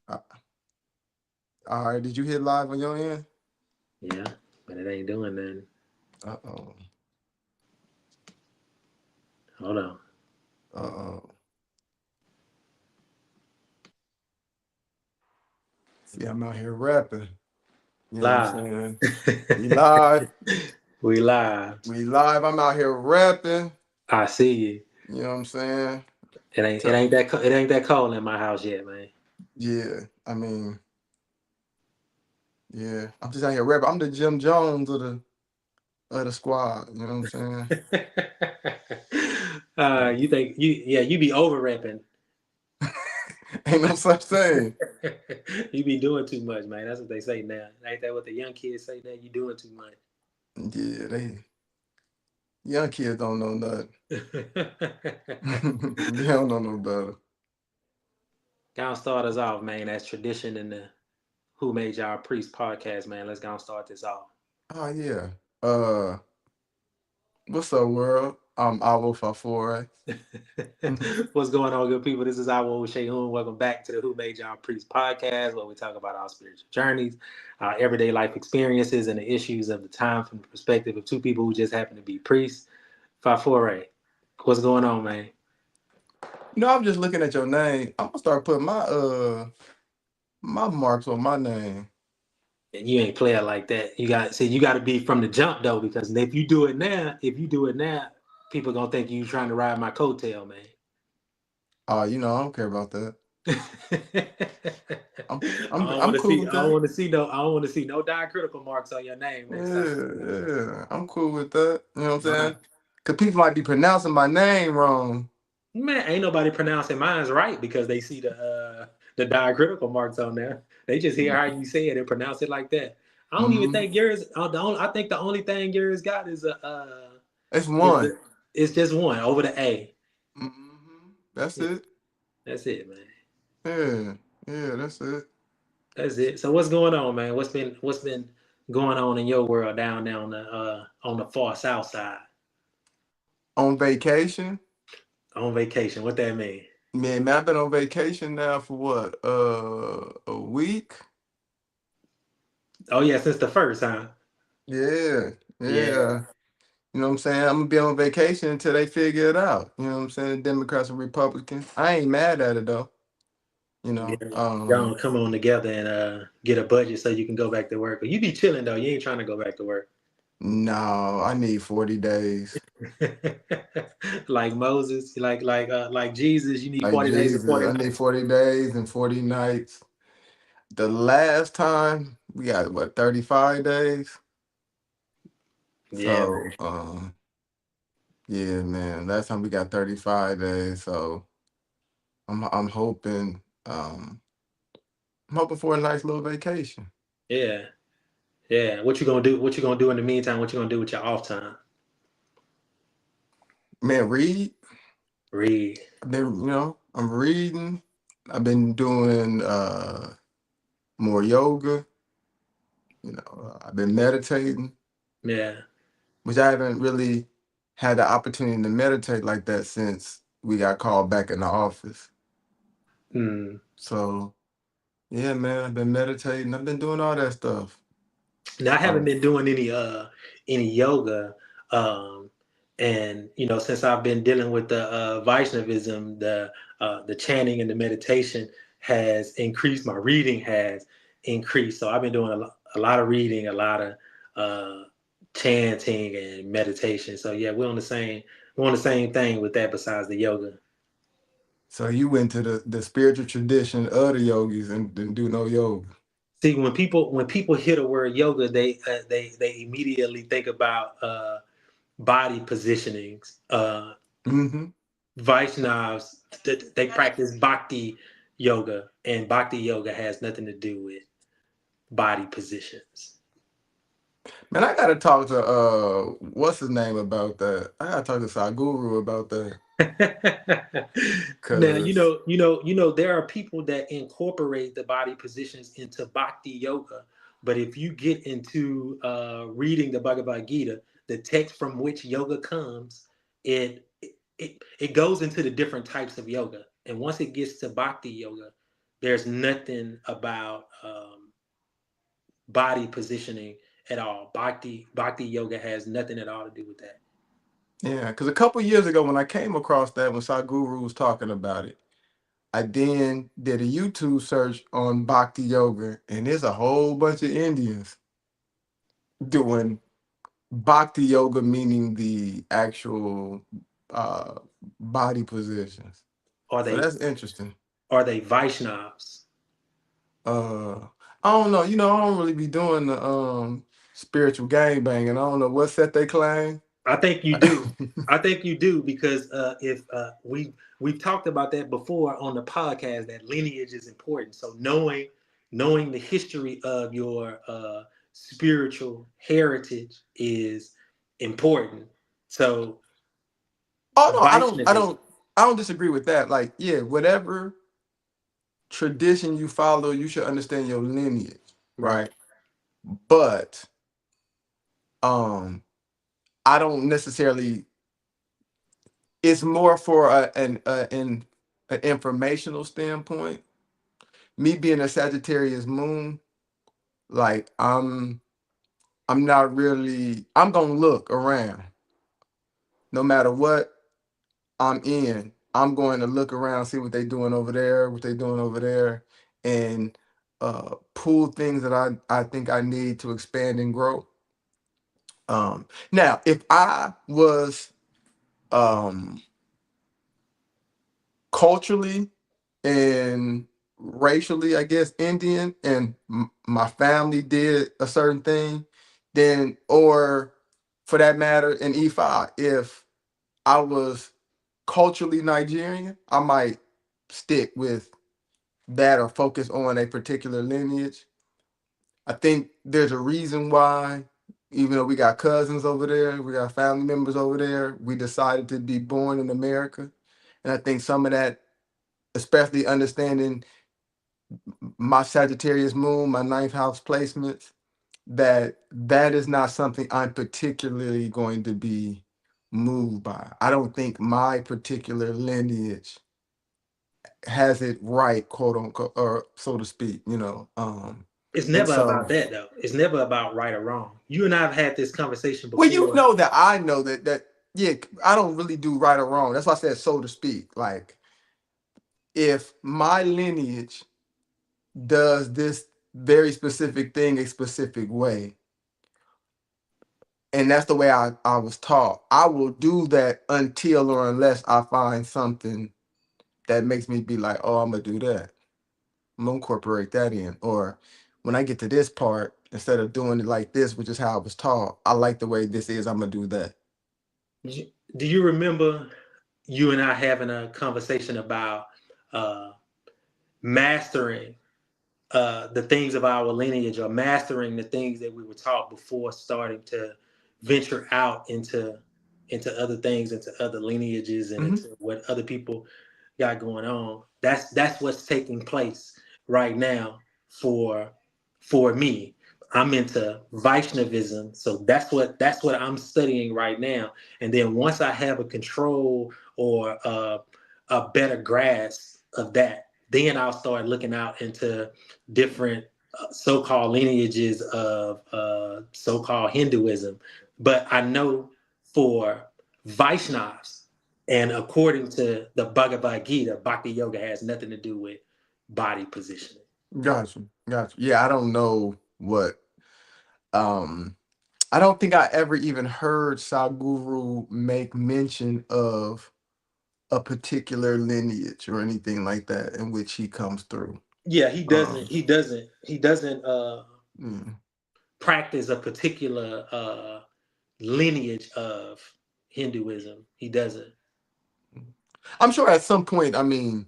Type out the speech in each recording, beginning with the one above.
uh, all right, did you hit live on your end? Yeah, but it ain't doing nothing. Uh-oh. Hold on. Uh-oh. See, I'm out here rapping. You know what I'm Live. saying? We live. We live. We live. I'm out here rapping. I see you. You know what I'm saying? It ain't that cold in my house yet, man. Yeah, I mean, yeah. I'm just out here rapping. I'm the Jim Jones of the squad. You know what I'm saying? You think you be over rapping. Ain't no such thing. You be doing too much, man. That's what they say now. Ain't that what the young kids say now? You doing too Yeah, they young kids don't know nothing. much. They don't know no better. Gonna start us off, man. That's tradition in the Who Made Y'all Priest podcast, man. Let's go and start this off. Oh yeah. Uh, what's up, world? I'm Avo Fafore. What's going on, good people? This is our Oseun. Welcome back to the Who Made Y'all Priest podcast, where we talk about our spiritual journeys, our everyday life experiences, and the issues of the time from the perspective of two people who just happen to be priests. Fafore, what's going on, man? You know, I'm just looking at your name. I'm gonna start putting my marks on my name. And you ain't play it like that. You got to be from the jump though, because if you do it now, people gonna think you trying to ride my coattail, man. You know, I don't care about that. I'm I I'm don't want I'm to cool see. with I don't that. want to see no. I don't want to see no diacritical marks on your name next time. Yeah, I'm cool with that. You know what I'm Uh, saying? Cause people might be pronouncing my name wrong. Man, ain't nobody pronouncing mine's right because they see the diacritical marks on there. They just hear how you say it and pronounce it like that. I don't even Mm-hmm. think yours. I think the only thing yours got is a It's is one. the it's just one over the A. Mm-hmm. That's Yeah, it. that's it, man. Yeah, yeah, that's it. That's it. So what's going on, man? What's been going on in your world down there on the far south side On vacation, on vacation? What that mean? man, I've been on vacation now for what? A week. Oh yeah, since the first, huh? Yeah, Yeah, yeah. You know what I'm saying? I'm gonna be on vacation until they figure it out. You know what I'm saying? Democrats and Republicans. I ain't mad at it though. You yeah. know. Y'all come on together and get a budget so you can go back to work. But you be chilling though. You ain't trying to go back to work. No, I need 40 days. Like Moses, like Jesus. You need Like 40 days and Jesus, 40 I need nights. 40 days and 40 nights. The last time we got what 35 days. Yeah, So man. yeah, man. Last time we got 35 days. So I'm hoping for a nice little vacation. Yeah, yeah. What you gonna do? What you gonna do in the meantime? What you gonna do with your off time? Man, read. Read. I've been, I'm reading. I've been doing more yoga. I've been meditating, Yeah. which I haven't really had the opportunity to meditate like that since we got called back in the office. Hmm. So yeah, man, I've been meditating. I've been doing all that stuff. Now I haven't Um, been doing any yoga, um, and since I've been dealing with the Vaishnavism, the chanting and the meditation has increased. My reading has increased, so I've been doing a lot of reading, a lot of uh, chanting and meditation. So yeah, we're on the same thing with that. Besides the yoga. so you went to the spiritual tradition of the yogis and didn't do no yoga. See, when people hear the word yoga, they immediately think about body positionings. Mm-hmm. Vaishnavas, they practice bhakti yoga, and bhakti yoga has nothing to do with body positions. Man, I gotta talk to what's his name about that. I gotta talk to Sadhguru about that. Now Cause there are people that incorporate the body positions into bhakti yoga, but if you get into reading the Bhagavad Gita, the text from which yoga comes, it goes into the different types of yoga, and once it gets to bhakti yoga, there's nothing about body positioning at all. Bhakti yoga has nothing at all to do with that. Yeah, because a couple years ago when I came across that, when Sadhguru was talking about it, I then did a YouTube search on Bhakti Yoga, and there's a whole bunch of Indians doing Bhakti Yoga, meaning the actual uh, body positions. Are So they that's interesting. are they Vaishnavs? Uh, I don't know. I don't really be doing the spiritual gang banging. I don't know what set they claim. I think you do. I think you do because if we've talked about that before on the podcast, that lineage is important. So knowing the history of your spiritual heritage is important. So Oh no, Vaishnavism, I don't disagree with that. Like, yeah, whatever tradition you follow, you should understand your lineage, right? right? But um, I don't necessarily. It's more for an informational standpoint. Me being a Sagittarius moon, like I'm not really. I'm gonna look around, no matter what I'm in. I'm going to look around, see what they doing over there, what they doing over there, and pull things that I think I need to expand and grow. Now, if I was um, culturally and racially, I guess, Indian, and my family did a certain thing, then, or for that matter, in E5, if I was culturally Nigerian, I might stick with that or focus on a particular lineage. I think there's a reason why, even though we got cousins over there, we got family members over there, we decided to be born in America. And I think some of that, especially understanding my Sagittarius moon, my ninth house placements, that is not something I'm particularly going to be moved by. I don't think my particular lineage has it right, quote unquote, or so to speak, It's and never so, about that though. It's never about right or wrong. You and I have had this conversation well, you before. know that I know that yeah, I don't really do right or wrong. That's why I said so to speak. Like, if my lineage does this very specific thing a specific way, and that's the way I was taught, I will do that until or unless I find something that makes me be like, oh, I'm gonna do that. I'm gonna incorporate that in. Or when I get to this part, instead of doing it like this, which is how I was taught, I like the way this is, I'm gonna do that. Do you remember you and I having a conversation about uh, mastering the things of our lineage or mastering the things that we were taught before starting to venture out into other things, into other lineages, and Hmm. into what other people got going on? That's what's taking place right now for for me. I'm into Vaishnavism, so that's what I'm studying right now. And then once I have a control or a better grasp of that, then I'll start looking out into different so-called lineages of so-called Hinduism. But I know for Vaishnavas, and according to the Bhagavad Gita, Bhakti Yoga has nothing to do with body positioning. Gotcha. Gotcha. Yeah, I don't know what um I don't think I ever even heard Sadhguru make mention of a particular lineage or anything like that in which he comes through. Yeah, he doesn't. Um, He doesn't mm. practice a particular lineage of Hinduism. He doesn't. I'm sure at some point, I mean,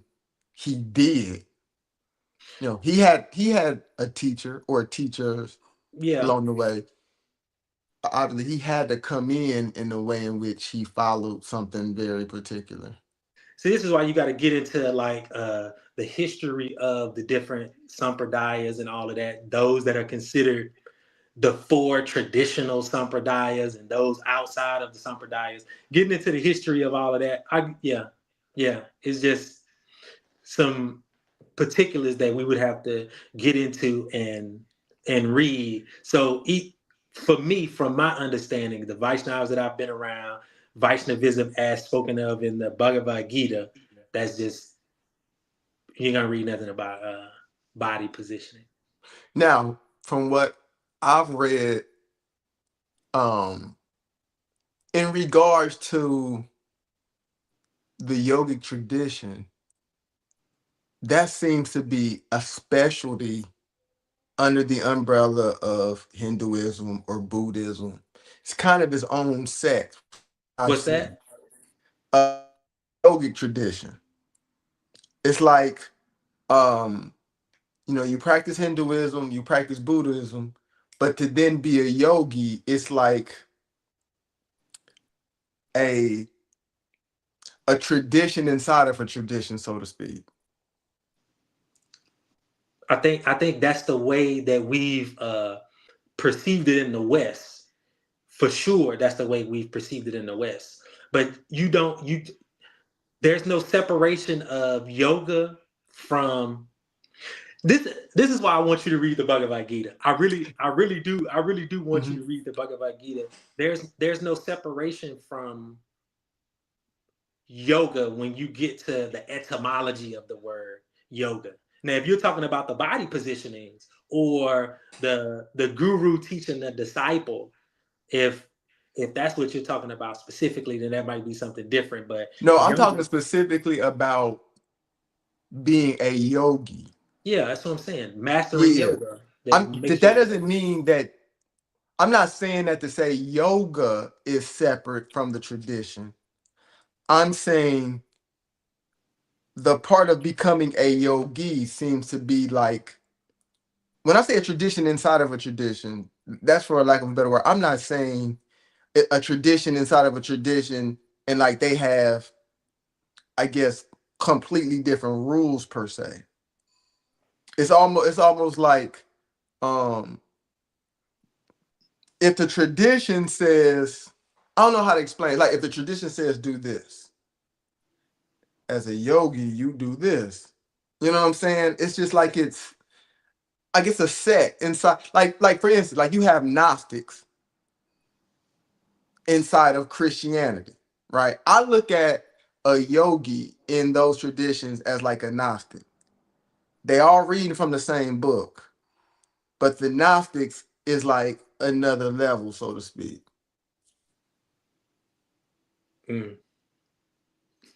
he did. He had a teacher or teachers Yeah. along the way. Obviously, he had to come in the way in which he followed something very particular. See, this is why you got to get into like the history of the different sampradayas and all of that. Those that are considered the four traditional sampradayas and those outside of the sampradayas. Getting into the history of all of that. Yeah, it's just some. particulars that we would have to get into and read. So for me, from my understanding, the Vaishnavas that I've been around, Vaishnavism as spoken of in the Bhagavad Gita, that's just, you ain't gonna read nothing about body positioning. Now, from what I've read, um, in regards to the yogic tradition, that seems to be a specialty under the umbrella of Hinduism or Buddhism. It's kind of its own sect, I What's see. that? Yogic tradition. It's like, um, you practice Hinduism, you practice Buddhism, but to then be a yogi, it's like a a tradition inside of a tradition, so to speak. I think that's the way that we've perceived it in the West. For sure, that's the way we've perceived it in the West. But there's no separation of yoga from this. This is why I want you to read the Bhagavad Gita. I really do want you Hmm. to read the Bhagavad Gita. There's no separation from yoga when you get to the etymology of the word yoga. Now, if you're talking about the body positionings or the guru teaching the disciple, if that's what you're talking about specifically, then that might be something different. But No, I'm talking yoga, specifically about being a yogi. yeah, that's what I'm saying. Mastering Yeah. yoga that That makes you. doesn't mean that I'm not saying that to say yoga is separate from the tradition. I'm saying the part of becoming a yogi seems to be like when I say a tradition inside of a tradition, that's for lack of a better word. I'm not saying a tradition inside of a tradition and like they have, I guess, completely different rules per se. It's almost like um if the tradition says, I don't know how to explain, like if the tradition says do this, as a yogi, you do this. You know what I'm saying? It's just like it's I guess a sect inside like for instance, like you have Gnostics inside of Christianity, right? I look at a yogi in those traditions as like a Gnostic. They all reading from the same book, but the Gnostics is like another level, so to speak. Mm.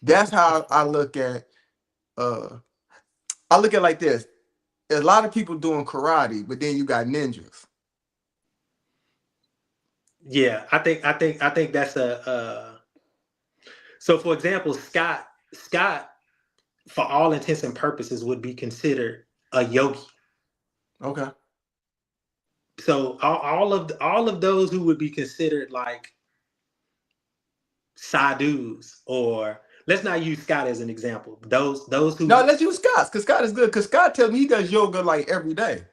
That's how uh I look at it like this. There's a lot of people doing karate, but then you got ninjas. Yeah, I think that's a. So, for example, Scott, for all intents and purposes, would be considered a yogi. Okay. So all of those who would be considered like sadhus, or let's not use Scott as an example. Those No, who, let's use Scott, because Scott is good. Because Scott tells me he does yoga like every day.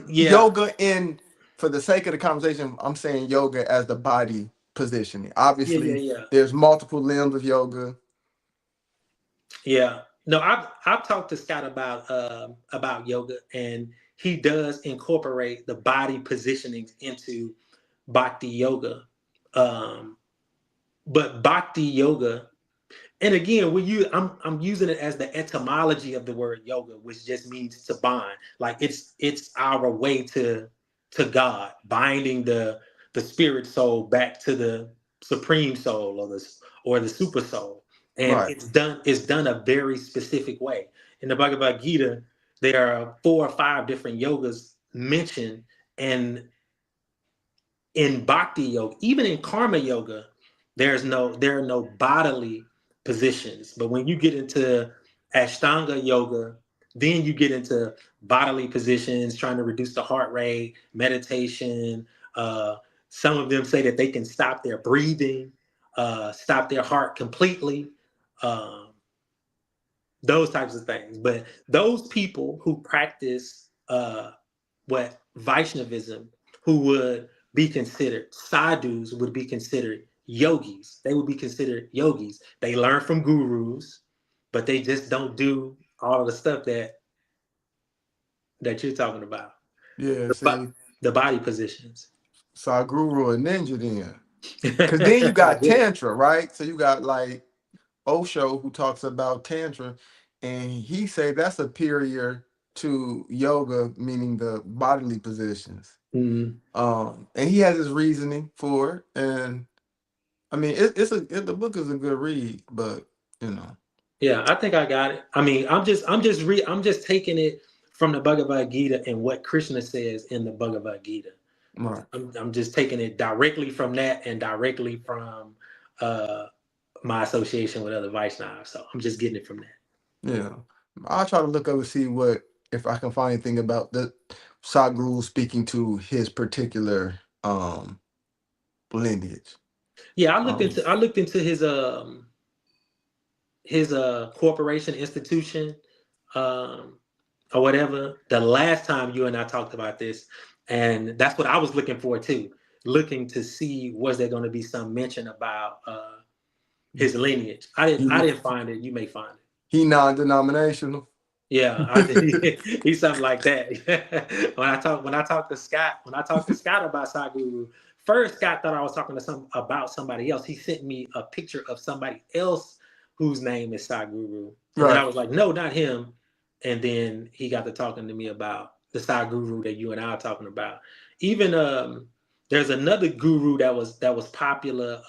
yeah, Yoga in, for the sake of the conversation, I'm saying yoga as the body positioning. yeah, yeah, Obviously, yeah, there's multiple limbs of yoga. yeah. No, I've talked to Scott about yoga, and he does incorporate the body positionings into bhakti yoga. Um, but bhakti yoga, and again, I'm using it as the etymology of the word yoga, which just means to bind. Like it's our way to God, binding the spirit soul back to the supreme soul, or the super soul. And Right. it's done a very specific way. In the Bhagavad Gita, there are 4 or 5 different yogas mentioned, and in bhakti yoga, even in karma yoga, there are no bodily positions. But when you get into ashtanga yoga, then you get into bodily positions, trying to reduce the heart rate, meditation. Uh, some of them say that they can stop their breathing, stop their heart completely. Um, those types of things. But those people who practice what Vaishnavism, who would be considered sadhus, would be considered yogis. They would be considered yogis. They learn from gurus, but they just don't do all of the stuff that. that you're talking about. Yeah, The, bo- see, the body positions. Saguru and Ninja then. Cause then you I got get it. Tantra, right? So you got like Osho who talks about Tantra, and he say that's superior to yoga, meaning the bodily positions. Mhm. And he has his reasoning for it, and I mean the book is a good read, but you know, Yeah, I think I got it. I mean, I'm just taking it from the Bhagavad Gita and what Krishna says in the Bhagavad Gita. right. I'm just taking it directly from that and directly from uh, my association with other Vaishnavas. So I'm just getting it from that. Yeah. I'll try to look up and see what if I can find anything about the Sadhguru speaking to his particular lineage. Yeah, Um I looked into his corporation institution um, or whatever the last time you and I talked about this, and that's what I was looking for too, looking to see was there going to be some mention about his lineage. I he, didn't find it. You may find it. he non-denominational. Yeah, he's something like that. When I talked to Scott about Saguru, first Scott thought I was talking to some about somebody else. He sent me a picture of somebody else whose name is Saguru, and then I Right. was like, no, not him. And then he got to talking to me about the Saguru that you and I are talking about. Even there's another guru that was popular.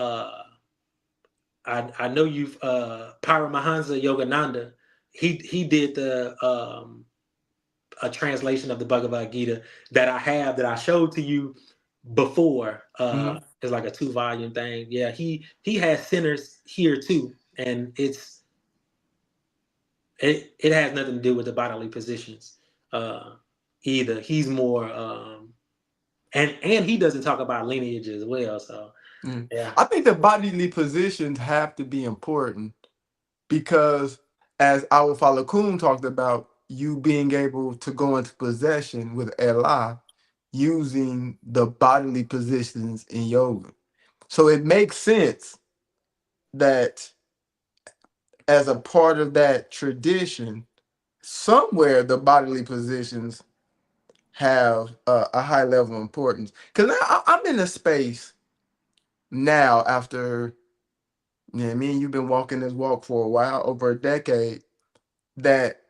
I know you've Paramahansa Yogananda. He did the a translation of the Bhagavad Gita that I have that I showed to you before. Hmm. It's like a 2 volume thing. Yeah, he has sinners here too, and it has nothing to do with the bodily positions uh, either. He's more and he doesn't talk about lineage as well. So Mm. yeah, I think the bodily positions have to be important because as our father Kuhn talked about, you being able to go into possession with Allah using the bodily positions in yoga. So it makes sense that as a part of that tradition, somewhere the bodily positions have a high level of importance. Because I'm in a space now after, yeah, me and you've been walking this walk for a while, over a decade, that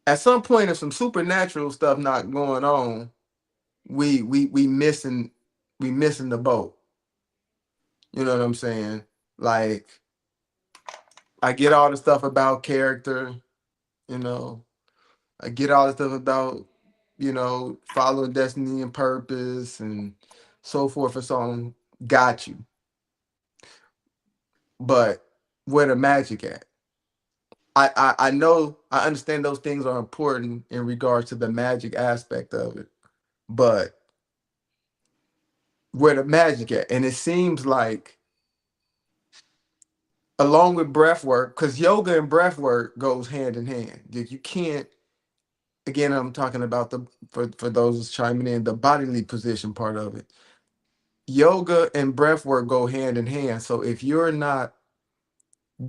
at some point if some supernatural stuff not going on, we missing we missing the boat. You know what I'm saying? Like I get all the stuff about character, you know, I get all the stuff about, following destiny and purpose and so forth and so on. Got you. But where the magic at? I know I understand those things are important in regards to the magic aspect of it, but where the magic at? And it seems like along with breath work, because yoga and breath work goes hand in hand. You can't again I'm talking about the for those chiming in, the bodily position part of it. Yoga and breath work go hand in hand. So if you're not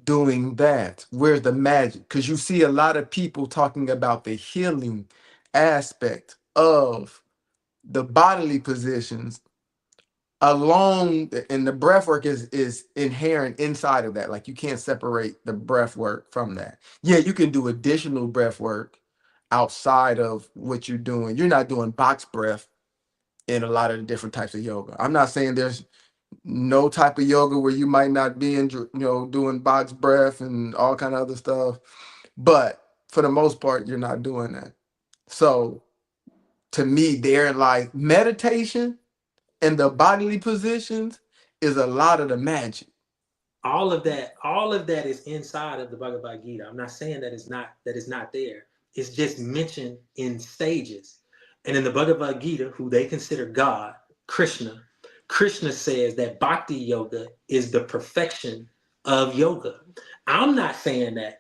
doing that, where's the magic? Because you see a lot of people talking about the healing aspect of the bodily positions along, and the breath work is inherent inside of that. Like you can't separate the breath work from that. Yeah, you can do additional breath work outside of what you're doing. You're not doing box breath in a lot of the different types of yoga. I'm not saying there's no type of yoga where you might not be in, doing box breath and all kind of other stuff, but for the most part you're not doing that. So to me, they're like meditation and the bodily positions is a lot of the magic. all of that is inside of the Bhagavad Gita. I'm not saying that it's not there. It's just mentioned in stages. And in the Bhagavad Gita, who they consider God, Krishna, Krishna says that bhakti yoga is the perfection of yoga. I'm not saying that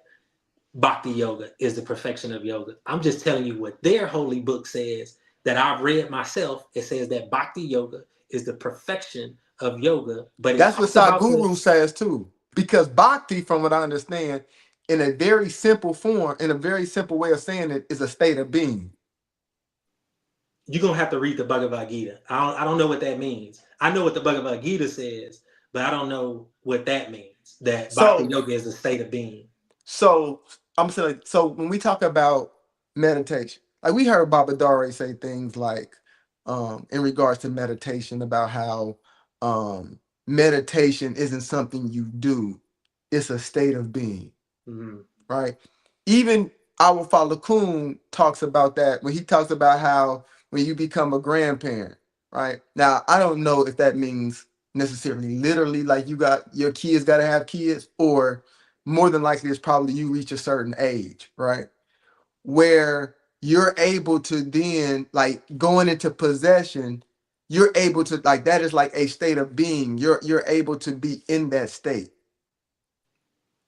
bhakti yoga is the perfection of yoga. I'm just telling you what their holy book says that I've read myself. It says that bhakti yoga is the perfection of yoga, but it That's what talks about the Sadhguru says too. Because bhakti, from what I understand, in a very simple form, in a very simple way of saying it, is a state of being. You're gonna have to read the Bhagavad Gita. I don't know what that means. I know what the Bhagavad Gita says, but I don't know what that means. That Bhakti So, Yoga is a state of being. so I'm saying, so when we talk about meditation, like we heard Baba Dare say things like, in regards to meditation, about how meditation isn't something you do, it's a state of being, Mm-hmm. right? Even our Father Kuhn talks about that when he talks about how when you become a grandparent, right? Now, I don't know if that means necessarily literally like you got your kids got to have kids, or more than likely it's probably you reach a certain age, right? Where you're able to then, like, going into possession, you're able to, like, that is like a state of being. You're able to be in that state,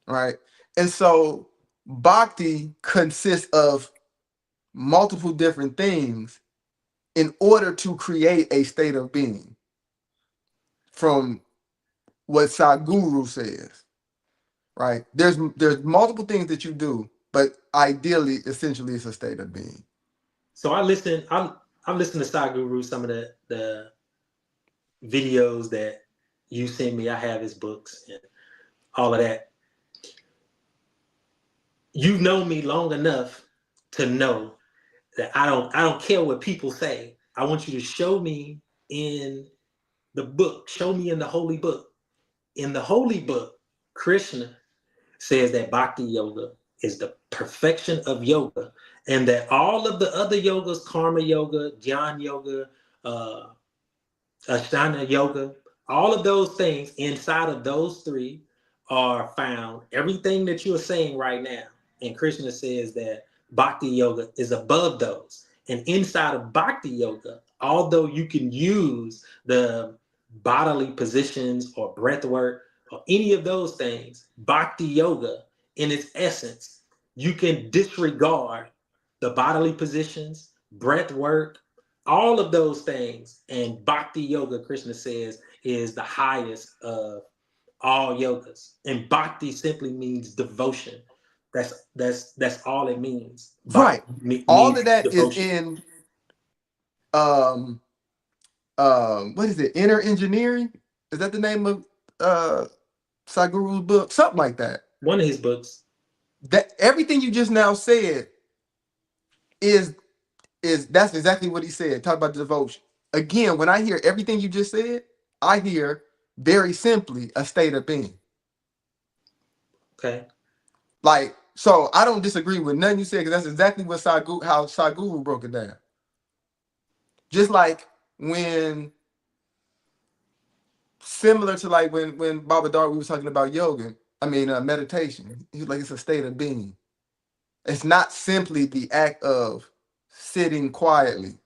right? And so bhakti consists of multiple different things in order to create a state of being, from what Sadhguru says, right? There's multiple things that you do, but ideally, essentially, it's a state of being. So I listen. I'm listening to Sadhguru, some of the videos that you send me. I have his books and all of that. You've known me long enough to know that I don't care what people say. I want you to show me in the book, show me in the holy book. In the holy book, Krishna says that bhakti yoga is the perfection of yoga, and that all of the other yogas, karma yoga, jnana yoga, uh, ashtanga yoga, all of those things inside of those three are found. Everything that you're saying right now, and Krishna says that bhakti yoga is above those. And inside of bhakti yoga, although you can use the bodily positions or breath work or any of those things, bhakti yoga in its essence, you can disregard the bodily positions, breath work, all of those things. And bhakti yoga, Krishna says, is the highest of all yogas. And bhakti simply means devotion. That's all it means. Right. Bhakti All means of that is devotion. in um what is it? Inner engineering? Is that the name of uh Sadhguru's book? Something like that. One of his books. That everything you just now said is that's exactly what he said. Talk about devotion. Again, when I hear everything you just said, I hear very simply a state of being. Okay. Like, so I don't disagree with nothing you said, because that's exactly what how Sadhguru broke it down. Just like when, similar to like when Baba Dar, we was talking about yoga, I mean meditation. He was like, it's a state of being. It's not simply the act of sitting quietly,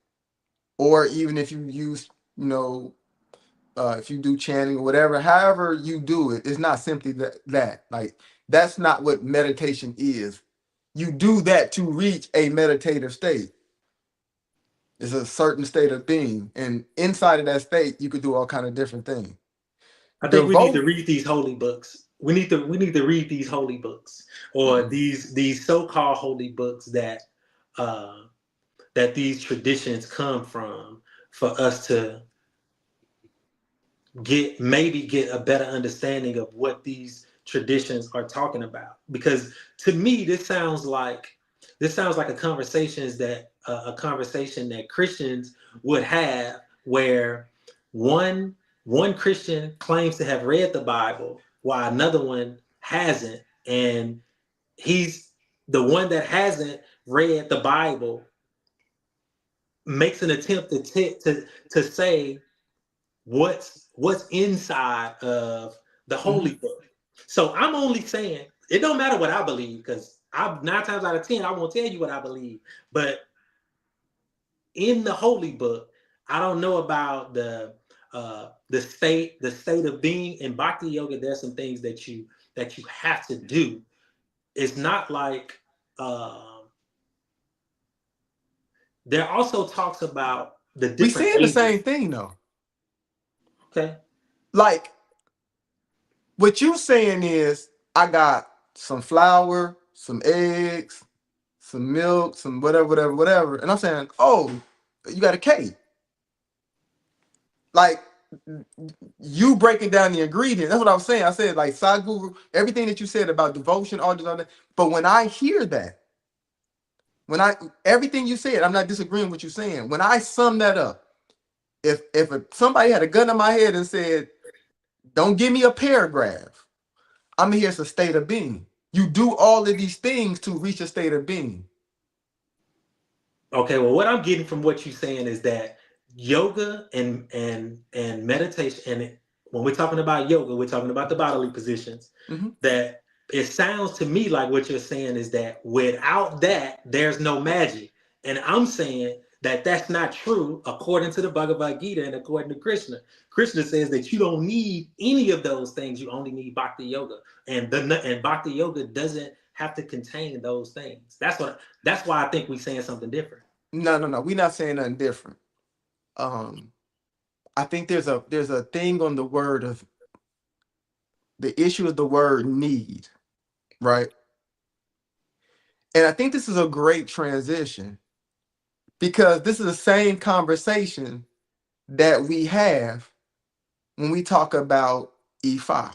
or even if you use, you know, if you do chanting or whatever, however you do it, it's not simply that. Like, that's not what meditation is. You do that to reach a meditative state. It's a certain state of being, and inside of that state, you could do all kind of different things. I think we need to Devote. read these holy books. We need to read these holy books, or Mm-mm. these so-called holy books uh, that these traditions come from, for us to get a better understanding of what these traditions are talking about. Because to me, this sounds like a conversation that Christians would have, where one one Christian claims to have read the Bible while another one hasn't, and he's the one that hasn't read the Bible makes an attempt to say what's inside of the Mm-hmm. holy book. So I'm only saying it don't matter what I believe, because I 9 times out of 10 I won't tell you what I believe. But in the holy book, I don't know about the state of being. In bhakti yoga, there's some things that you have to do. It's not like there also talks about the We different saying the same ages. thing though. Okay. Like, what you saying is, I got some flour, some eggs, some milk, some whatever, whatever, whatever. And I'm saying, oh, you got a cake. Like you breaking down the ingredients. That's what I was saying. I said like Sadhguru, everything that you said about devotion, all this, all that. But when I hear that, when I everything you said, I'm not disagreeing with you saying. When I sum that up, if somebody had a gun in my head and said, "Don't give me a paragraph," I'm here as a state of being. You do all of these things to reach a state of being. Okay, well, what I'm getting from what you're saying is that yoga and meditation, and when we're talking about yoga, we're talking about the bodily positions. Mm-hmm. That it sounds to me like what you're saying is that without that, there's no magic, and I'm saying that that's not true according to the Bhagavad Gita and according to Krishna. Krishna says that you don't need any of those things; you only need bhakti yoga, and bhakti yoga doesn't have to contain those things. That's why I think we're saying something different. No, no, no. We're not saying nothing different. Um, I think there's a thing on the word of the issue of the word need, right? And I think this is a great transition because this is the same conversation that we have when we talk about Ifa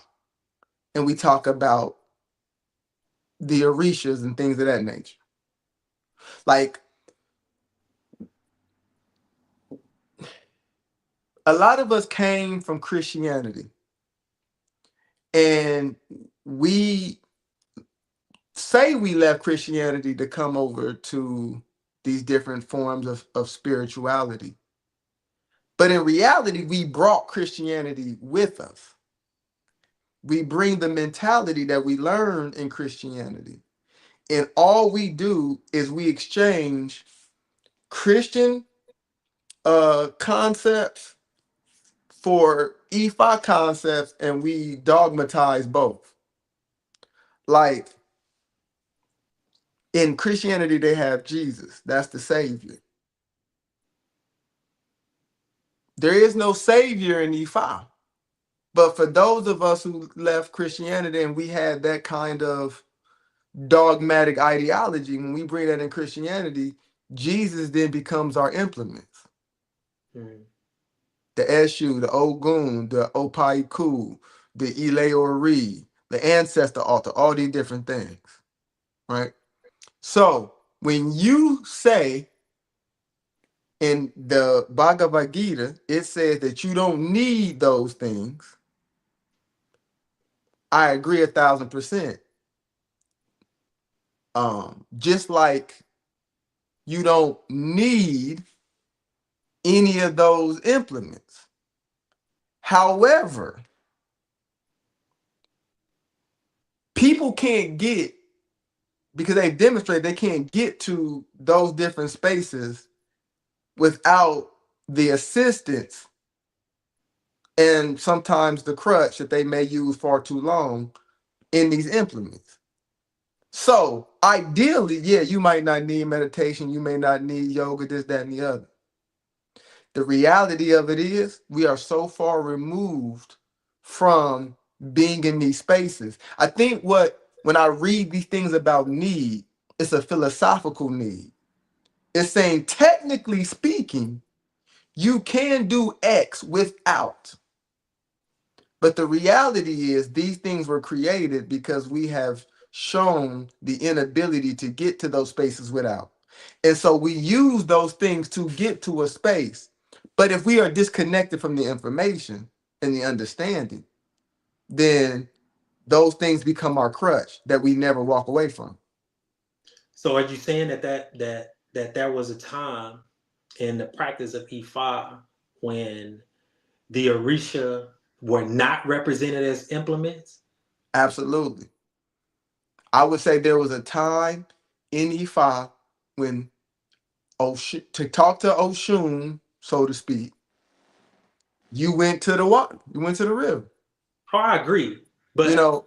and we talk about the Orishas and things of that nature. Like a lot of us came from Christianity and we say we left Christianity to come over to these different forms of spirituality. But in reality, we brought Christianity with us. We bring the mentality that we learned in Christianity. And all we do is we exchange Christian concepts for Ifa concepts and we dogmatize both. Like in Christianity, they have Jesus, that's the Savior. There is no Savior in Ifa. But for those of us who left Christianity and we had that kind of dogmatic ideology, when we bring that in Christianity, Jesus then becomes our implements. Mm. The Eshu, the Ogun, the Opaiku, the Ile the ancestor altar, all these different things, right? So when you say in the Bhagavad Gita, it says that you don't need those things, I agree 1,000%. Just like you don't need any of those implements. However, people can't get, because they demonstrate they can't get to those different spaces without the assistance and sometimes the crutch that they may use far too long in these implements. So ideally, yeah, you might not need meditation, you may not need yoga, this, that, and the other. The reality of it is we are so far removed from being in these spaces. I think when I read these things about need, it's a philosophical need. It's saying, technically speaking, you can do X without. But the reality is these things were created because we have shown the inability to get to those spaces without. And so we use those things to get to a space. But if we are disconnected from the information and the understanding, then those things become our crutch that we never walk away from. So are you saying that there was a time in the practice of Ifa when the Orisha were not represented as implements? Absolutely. I would say there was a time in Ifa when to talk to Oshun, so to speak, you went to the water, you went to the river. Oh, I agree. You But know,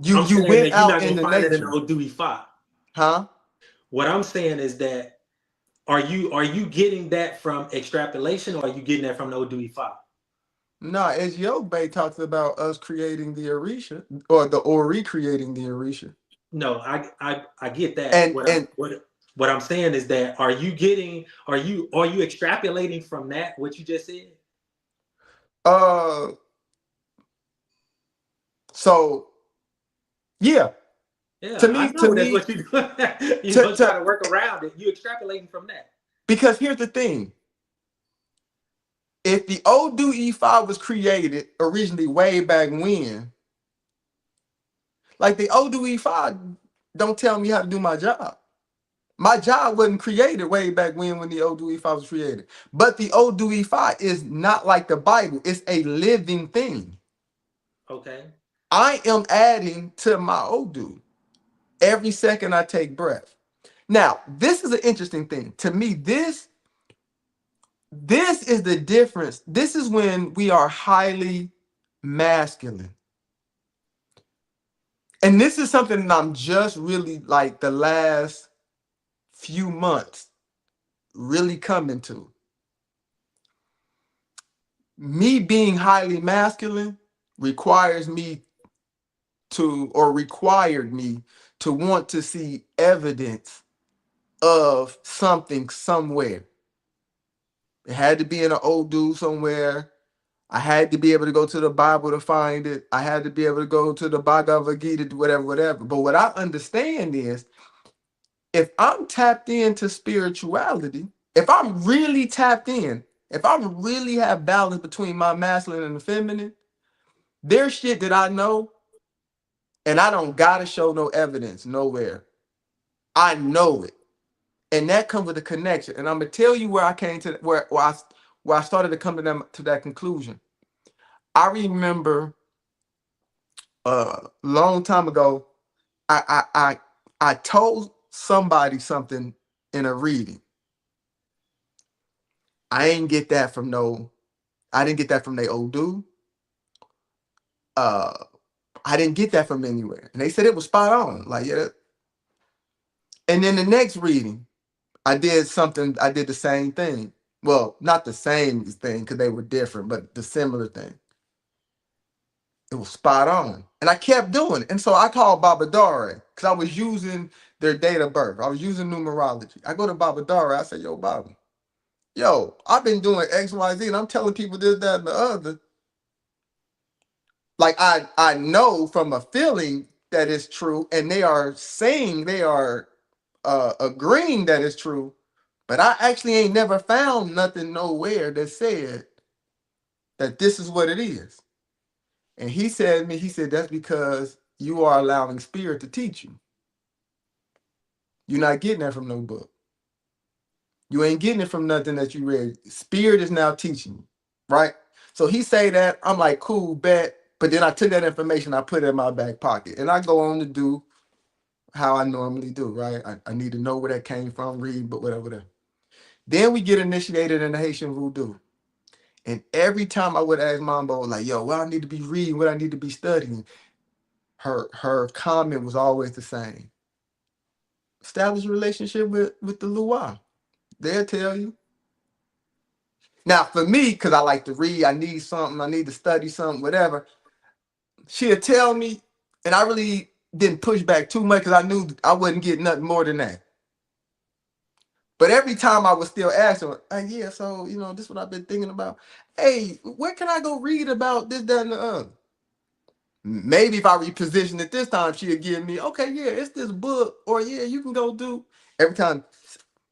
you I'm you saying went that you're out not in gonna the find it in nature, Odu Ifa. huh? What I'm saying is that are you getting that from extrapolation or are you getting that from the Odu Ifa? No, as Yogbe talks about us creating the Orisha, or the Ori creating the Orisha. No, I get that. And and What I'm saying is that are you extrapolating from that what you just said? uh so yeah, Yeah, to I me, to know that's me, what you do. You to, don't try to to work around it. You extrapolating from that. because here's the thing. If the Odu E5 was created originally way back when, like the Odu E5 don't tell me how to do my job. My job wasn't created way back when the Odu E5 was created. But the Odu E5 is not like the Bible. It's a living thing. Okay. I am adding to my Odu every second I take breath. Now, this is an interesting thing. To me, this is the difference. This is when we are highly masculine. And this is something that I'm just really like the last few months really coming to. Me being highly masculine requires me to, or required me to want to see evidence of something somewhere. It had to be in an old dude somewhere. I had to be able to go to the Bible to find it. I had to be able to go to the Bhagavad Gita, whatever, whatever. But what I understand is if I'm tapped into spirituality, if I'm really tapped in, if I really have balance between my masculine and the feminine, there's shit that I know and I don't gotta show no evidence nowhere. I know it. And that comes with a connection. And I'm gonna tell you where I came to where I started to come to that conclusion. I remember a long time ago, I told somebody something in a reading. I ain't get that from no, I didn't get that from the old dude. Uh I didn't get that from anywhere. And they said it was spot on. Like, yeah. And then the next reading, I did the same thing. Well, not the same thing because they were different, but the similar thing. It was spot on. And I kept doing it. And so I called Baba Dare because I was using their date of birth. I was using numerology. I go to Baba Dare. I say, yo, Baba, yo, I've been doing X, Y, Z, and I'm telling people this, that, and the other. Like I know from a feeling that it's true, and they are saying they are agreeing that it's true, but I actually ain't never found nothing nowhere that said that this is what it is. And he said to me, he said, that's because you are allowing spirit to teach you. You're not getting that from no book. You ain't getting it from nothing that you read. Spirit is now teaching you, right? So he say that, I'm like, cool, bet. But then I took that information, I put it in my back pocket, and I go on to do how I normally do, right? I need to know where that came from, read, but whatever. Whatever. Then we get initiated in the Haitian voodoo. And every time I would ask Mambo, like, yo, what I need to be reading, what I need to be studying, her comment was always the same. Establish a relationship with the Lua. They'll tell you. Now, for me, because I like to read, I need something, I need to study something, whatever, she'll tell me, and I really didn't push back too much because I knew I wouldn't get nothing more than that. But every time I was still asking, yeah, so, this is what I've been thinking about. Hey, where can I go read about this, that, and the other? Maybe if I reposition it this time, she'll give me, okay, yeah, it's this book, or yeah, you can go do. Every time,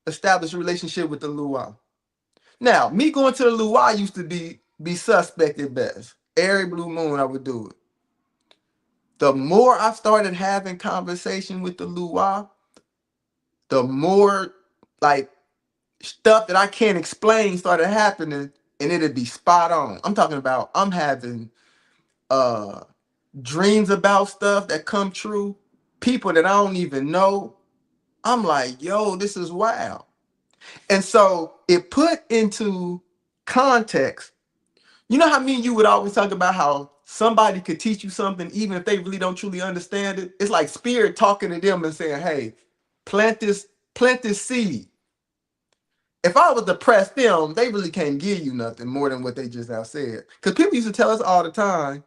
establish a relationship with the luau. Now, me going to the luau used to be suspect at best. Every blue moon, I would do it. The more I started having conversation with the luau, the more like stuff that I can't explain started happening, and it'd be spot on. I'm talking about I'm having uh dreams about stuff that come true, people that I don't even know. I'm like, yo, this is wild. And so it put into context. You know how me and you would always talk about how somebody could teach you something even if they really don't truly understand it? It's like spirit talking to them and saying, hey, plant this seed. if I was to press them, they really can't give you nothing more than what they just now said. Because people used to tell us all the time,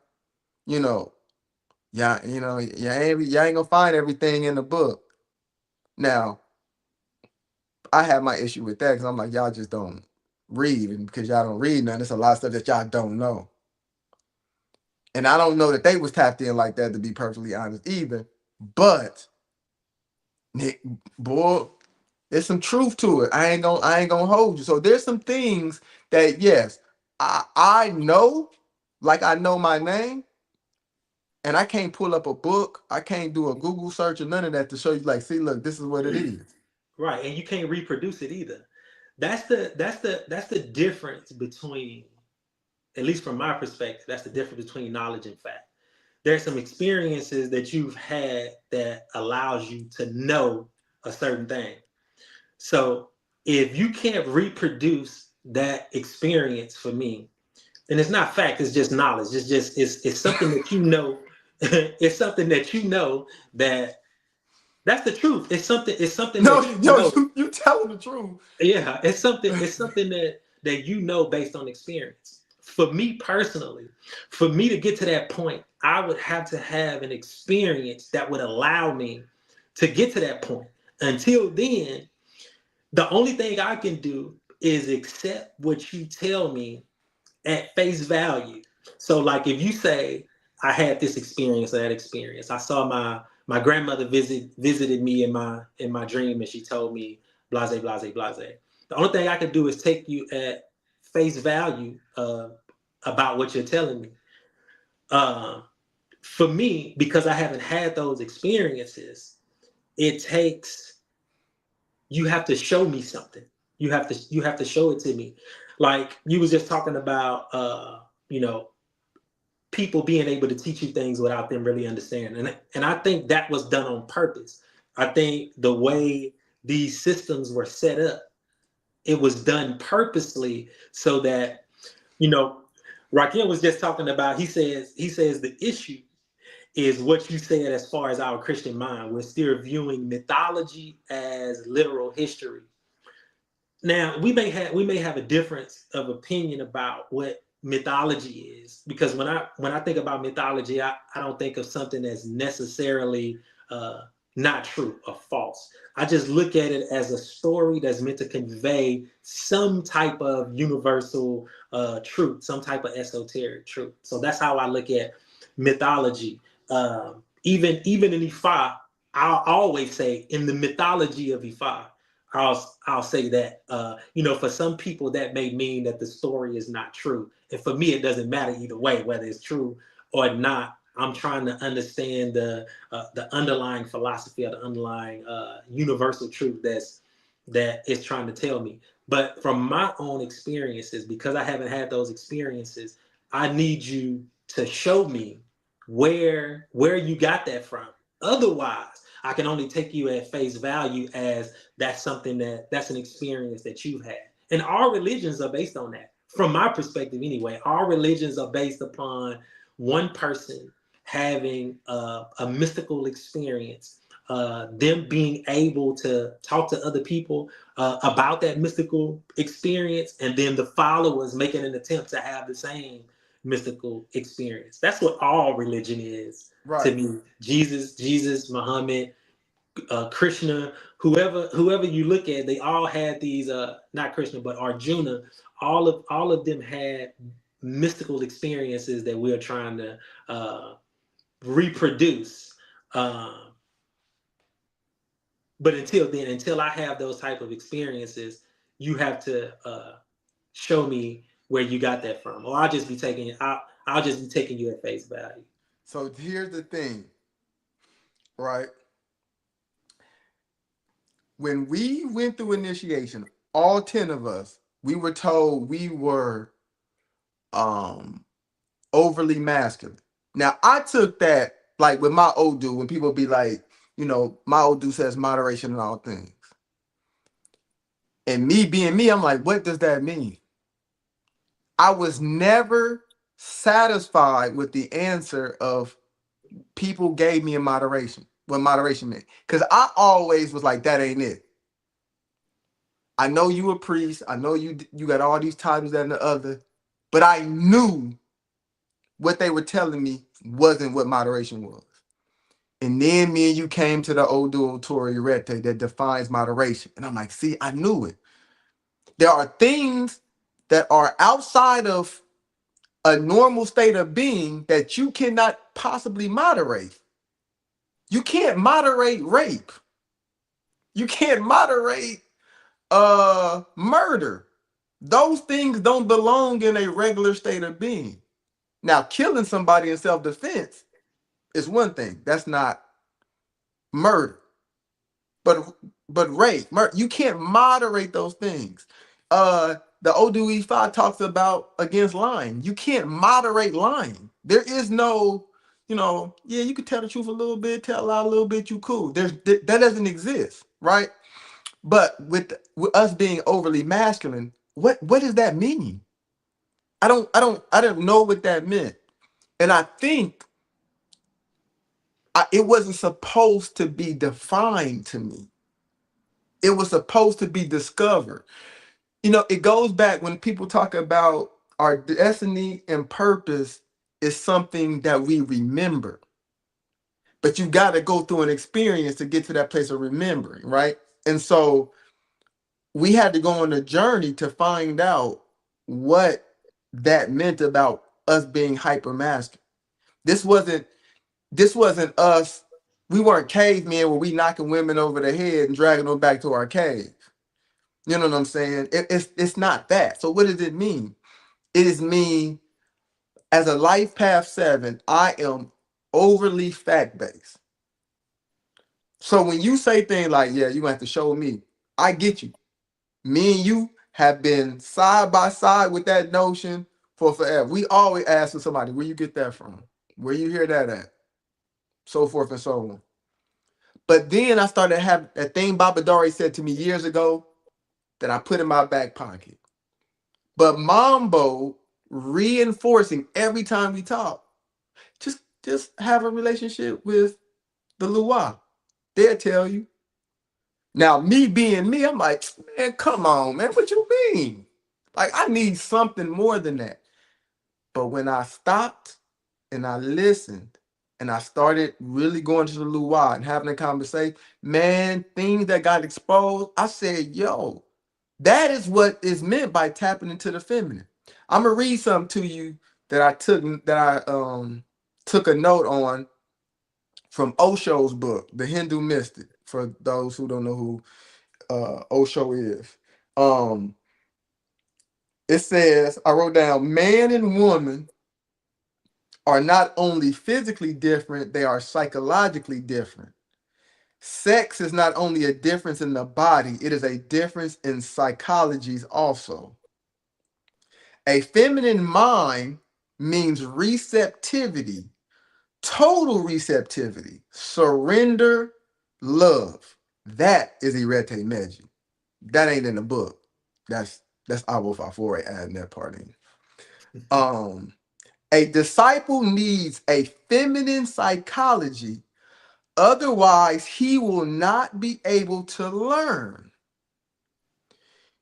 you know, yeah, y'all ain't gonna find everything in the book. Now, I have my issue with that because I'm like, y'all just don't read, and because y'all don't read nothing, there's a lot of stuff that y'all don't know. And I don't know that they was tapped in like that, to be perfectly honest either. But Nick, boy, there's some truth to it. I ain't gonna hold you. So there's some things that yes, I know, like I know my name, and I can't pull up a book, I can't do a Google search or none of that to show you, like, see, look, this is what it is. Right, and you can't reproduce it either. That's the difference between, at least from my perspective, that's the difference between knowledge and fact. There's some experiences that you've had that allows you to know a certain thing. So if you can't reproduce that experience for me, then it's not fact, it's just knowledge. It's something that you know. It's something that you know that that's the truth. It's something No, that you yo, know. you telling the truth. Yeah, it's something that you know based on experience. For me personally, for me to get to that point, I would have to have an experience that would allow me to get to that point. Until then, the only thing I can do is accept what you tell me at face value. So like if you say I had this experience or that experience, I saw my grandmother visited me in my dream and she told me blase blase blase. The only thing I can do is take you at face value about what you're telling me. Uh, for me, because I haven't had those experiences, it takes you have to show me something. You have to show it to me. Like you was just talking about you know, people being able to teach you things without them really understanding. And I think that was done on purpose. I think the way these systems were set up, it was done purposely so that, you know, Rakim was just talking about, he says the issue is what you said as far as our Christian mind. We're still viewing mythology as literal history. Now we may have a difference of opinion about what mythology is, because when I think about mythology, I don't think of something that's necessarily uh, not true or false. I just look at it as a story that's meant to convey some type of universal truth, some type of esoteric truth. So that's how I look at mythology. Even in Ifa, I'll always say in the mythology of Ifa, I'll say that for some people that may mean that the story is not true, and for me it doesn't matter either way whether it's true or not. I'm trying to understand the underlying philosophy or the underlying universal truth that it's trying to tell me. But from my own experiences, because I haven't had those experiences, I need you to show me where you got that from. Otherwise, I can only take you at face value as that's an experience that you've had. And all religions are based on that. From my perspective, anyway, all religions are based upon one person having a mystical experience, them being able to talk to other people about that mystical experience, and then the followers making an attempt to have the same mystical experience. That's what all religion is to Right. me. Jesus, Muhammad, Krishna, whoever you look at, they all had these not Krishna but Arjuna. All of them had mystical experiences that we're trying to reproduce. Um, but until then, until I have those type of experiences, you have to show me where you got that from, or I'll just be taking you at face value. So here's the thing, right? When we went through initiation, all 10 of us, we were told we were um overly masculine. Now I took that like with my Odu when people be like, my Odu says moderation in all things. And me being me, I'm like, what does that mean? I was never satisfied with the answer of people gave me in moderation, what moderation meant. Because I always was like, that ain't it. I know you a priest. I know you got all these titles that and the other, but I knew what they were telling me wasn't what moderation was. And then me and you came to the Odu Tori Rete that defines moderation. And I'm like, see, I knew it. There are things that are outside of a normal state of being that you cannot possibly moderate. You can't moderate rape. You can't moderate murder. Those things don't belong in a regular state of being. Now, killing somebody in self-defense is one thing. That's not murder. But rape, murder, you can't moderate those things. The ODE5 talks about against lying. You can't moderate lying. There is no, yeah, you can tell the truth a little bit, tell a lie a little bit, you cool. That doesn't exist, right? But with us being overly masculine, what does that mean? I don't know what that meant. And I think it wasn't supposed to be defined to me. It was supposed to be discovered. It goes back when people talk about our destiny and purpose is something that we remember. But you got to go through an experience to get to that place of remembering, right? And so we had to go on a journey to find out what that meant about us being hyper masculine. This wasn't us. We weren't cavemen where we knocking women over the head and dragging them back to our cave. You know what I'm saying? It's not that. So what does it mean? It is mean as a life path 7, I am overly fact based. So when you say things like, yeah, you have to show me, I get you. Me and you have been side by side with that notion for forever. We always ask somebody, where you get that from? Where you hear that at? So forth and so on. But then I started having that thing Baba Dore said to me years ago that I put in my back pocket. But Mambo reinforcing every time we talk. Just have a relationship with the Lua. They'll tell you. Now, me being me, I'm like, man, come on, man. What you mean? Like, I need something more than that. But when I stopped and I listened and I started really going to the Lua and having a conversation, man, things that got exposed, I said, yo, that is what is meant by tapping into the feminine. I'm gonna read something to you that I took a note on from Osho's book, The Hindu Mystic, for those who don't know who Osho is. Um, it says, I wrote down, man and woman are not only physically different, they are psychologically different. Sex is not only a difference in the body, it is a difference in psychologies also. A feminine mind means receptivity, total receptivity, surrender, love. That is Irete Meji. That ain't in the book. That's Abo Fafore adding that part in. Um, a disciple needs a feminine psychology, otherwise he will not be able to learn.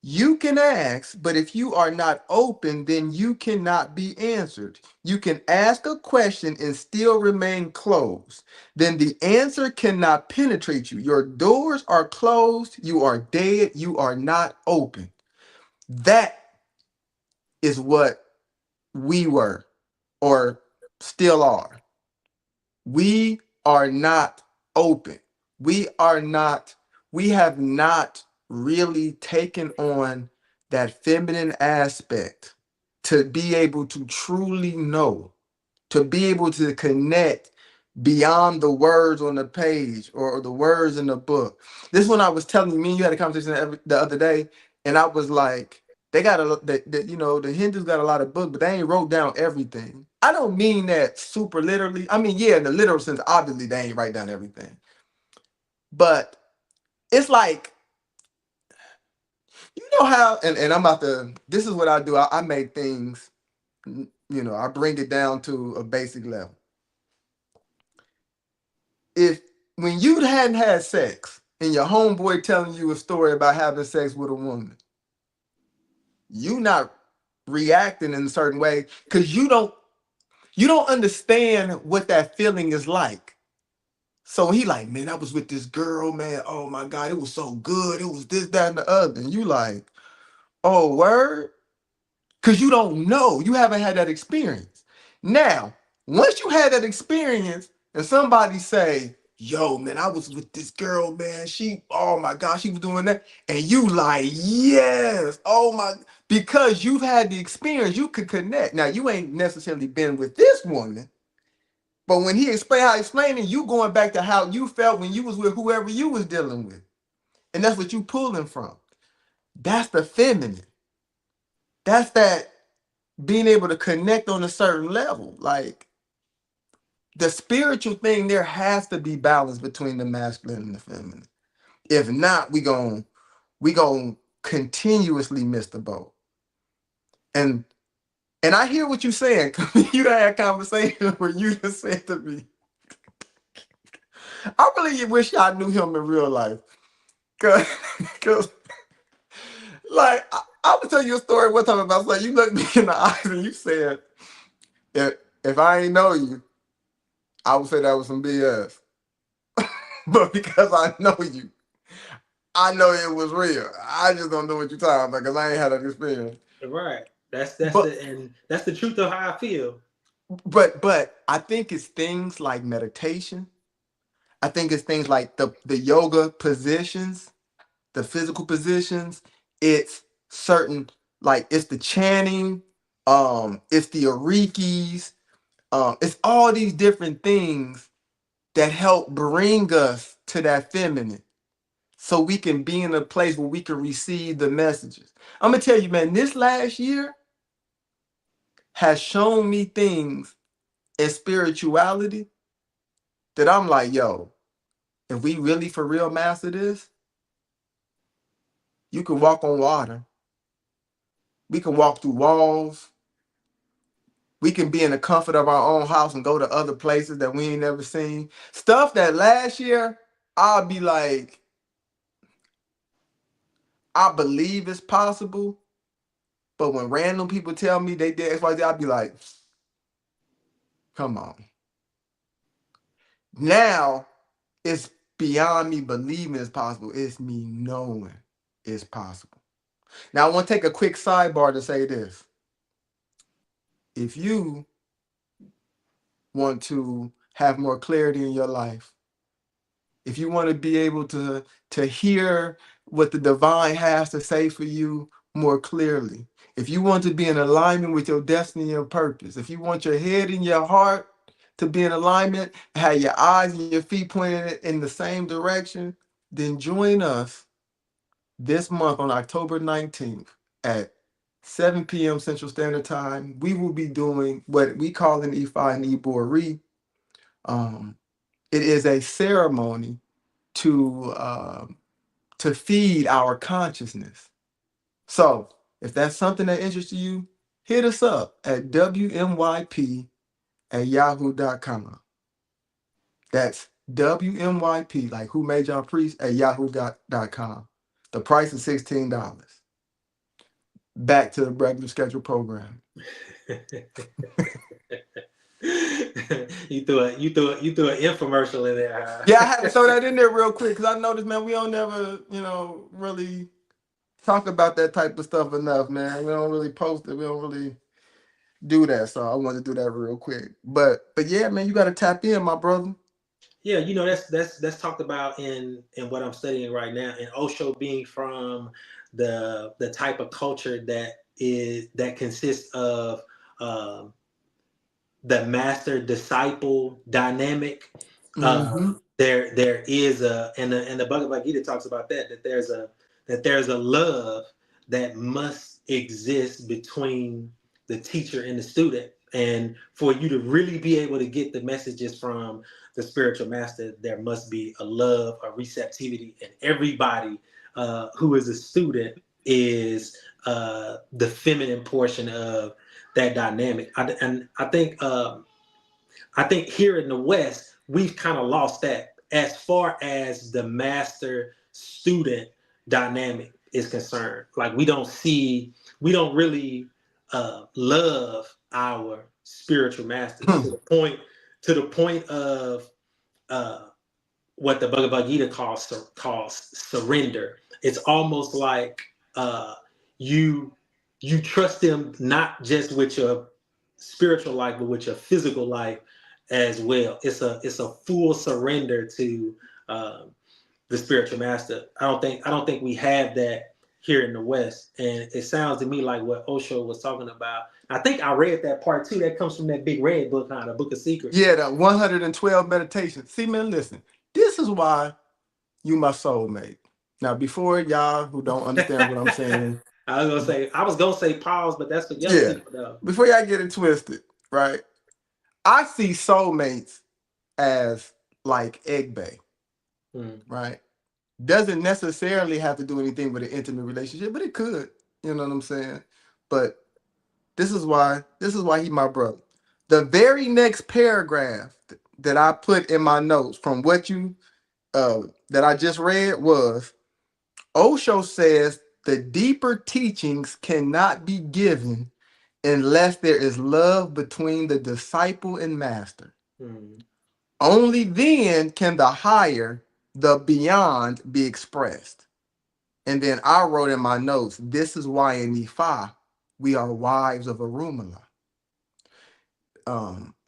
You can ask, but if you are not open, then you cannot be answered. You can ask a question and still remain closed. Then the answer cannot penetrate you. Your doors are closed. You are dead. You are not open. That is what we were or still are. We are not open. We have not really taken on that feminine aspect to be able to truly know, to be able to connect beyond the words on the page or the words in the book. This one I was telling you, me and you had a conversation the other day, and I was like, they got the Hindus got a lot of books, but they ain't wrote down everything. I don't mean that super literally. I mean, yeah, in the literal sense, obviously they ain't write down everything. But it's like, you know how, and I'm about to, this is what I do. I make things, I bring it down to a basic level. If when you hadn't had sex, and your homeboy telling you a story about having sex with a woman, you not reacting in a certain way because you don't understand what that feeling is like. So he like, man, I was with this girl, man. Oh my God, it was so good. It was this, that, and the other. And you like, oh, word? Because you don't know. You haven't had that experience. Now, once you had that experience and somebody say, yo, man, I was with this girl, man. She, oh my gosh, she was doing that. And you like, yes, oh my, because you've had the experience, you could connect. Now, you ain't necessarily been with this woman, but when he explained how explaining, you going back to how you felt when you was with whoever you was dealing with. And that's what you pulling from. That's the feminine. That's that being able to connect on a certain level. Like the spiritual thing, there has to be balance between the masculine and the feminine. If not, we going continuously miss the boat. And and I hear what you're saying. You done had conversations where you just said to me, I really wish I knew him in real life. Cause, cause like I would tell you a story one time about like you looked me in the eyes and you said, if I ain't know you, I would say that was some BS. But because I know you, I know it was real. I just don't know what you're talking about because I ain't had that experience. Right. But That's the truth of how I feel. but I think it's things like meditation. I think it's things like the yoga positions, the physical positions. It's certain like it's the chanting, it's the arikis, it's all these different things that help bring us to that feminine. So we can be in a place where we can receive the messages. I'm gonna tell you, man, this last year has shown me things in spirituality that I'm like, yo, if we really for real master this, you can walk on water. We can walk through walls. We can be in the comfort of our own house and go to other places that we ain't never seen. Stuff that last year I'll be like, I believe it's possible, but when random people tell me they did XYZ, I'll be like, come on. Now it's beyond me believing it's possible. It's me knowing it's possible. Now I want to take a quick sidebar to say this. If you want to have more clarity in your life, if you want to be able to hear what the divine has to say for you more clearly, if you want to be in alignment with your destiny and purpose, if you want your head and your heart to be in alignment, have your eyes and your feet pointed in the same direction, then join us this month on October 19th at 7 p.m. Central Standard Time. We will be doing what we call an Ifa and Ibori. Um, it is a ceremony to feed our consciousness. So if that's something that interests you, hit us up at wmyp@yahoo.com. That's WMYP, like who made y'all priest at yahoo.com. The price is $16. Back to the regular schedule program. You threw an infomercial in there. Yeah, Huh? I had to throw that in there real quick because I noticed, man, we don't never, really talk about that type of stuff enough, man. We don't really post it. We don't really do that. So I wanted to do that real quick. But yeah, man, you got to tap in, my brother. Yeah, that's talked about in what I'm studying right now, and Osho being from the type of culture that consists of um, the master disciple dynamic. Mm-hmm. There is and the Bhagavad Gita talks about that there's a love that must exist between the teacher and the student, and for you to really be able to get the messages from the spiritual master, there must be a love, a receptivity, and everybody who is a student is the feminine portion of that dynamic. And I think here in the West, we've kind of lost that. as far as the master student dynamic is concerned. Like we don't really love our spiritual masters Hmm. to the point of uh, what the Bhagavad Gita calls surrender. It's almost like you you trust them not just with your spiritual life, but with your physical life as well. It's a full surrender to um, the spiritual master. I don't think we have that here in the West, and it sounds to me like what Osho was talking about. I think I read that part too. That comes from that big red book, the Book of Secrets. Yeah, the 112 meditations. See, man, listen. This is why you my soulmate. Now, before y'all who don't understand what I'm saying, I was gonna say pause, but that's for young yeah, people though. before y'all get it twisted, right? I see soulmates as like egg bay, Mm, right? Doesn't necessarily have to do anything with an intimate relationship, but it could. You know what I'm saying? But this is why he my brother. The very next paragraph that I put in my notes from what you that I just read was Osho says the deeper teachings cannot be given unless there is love between the disciple and master. mm, Only then can the higher, the beyond be expressed. And then I wrote in my notes, this is why in Ifa we are wives of Arumala.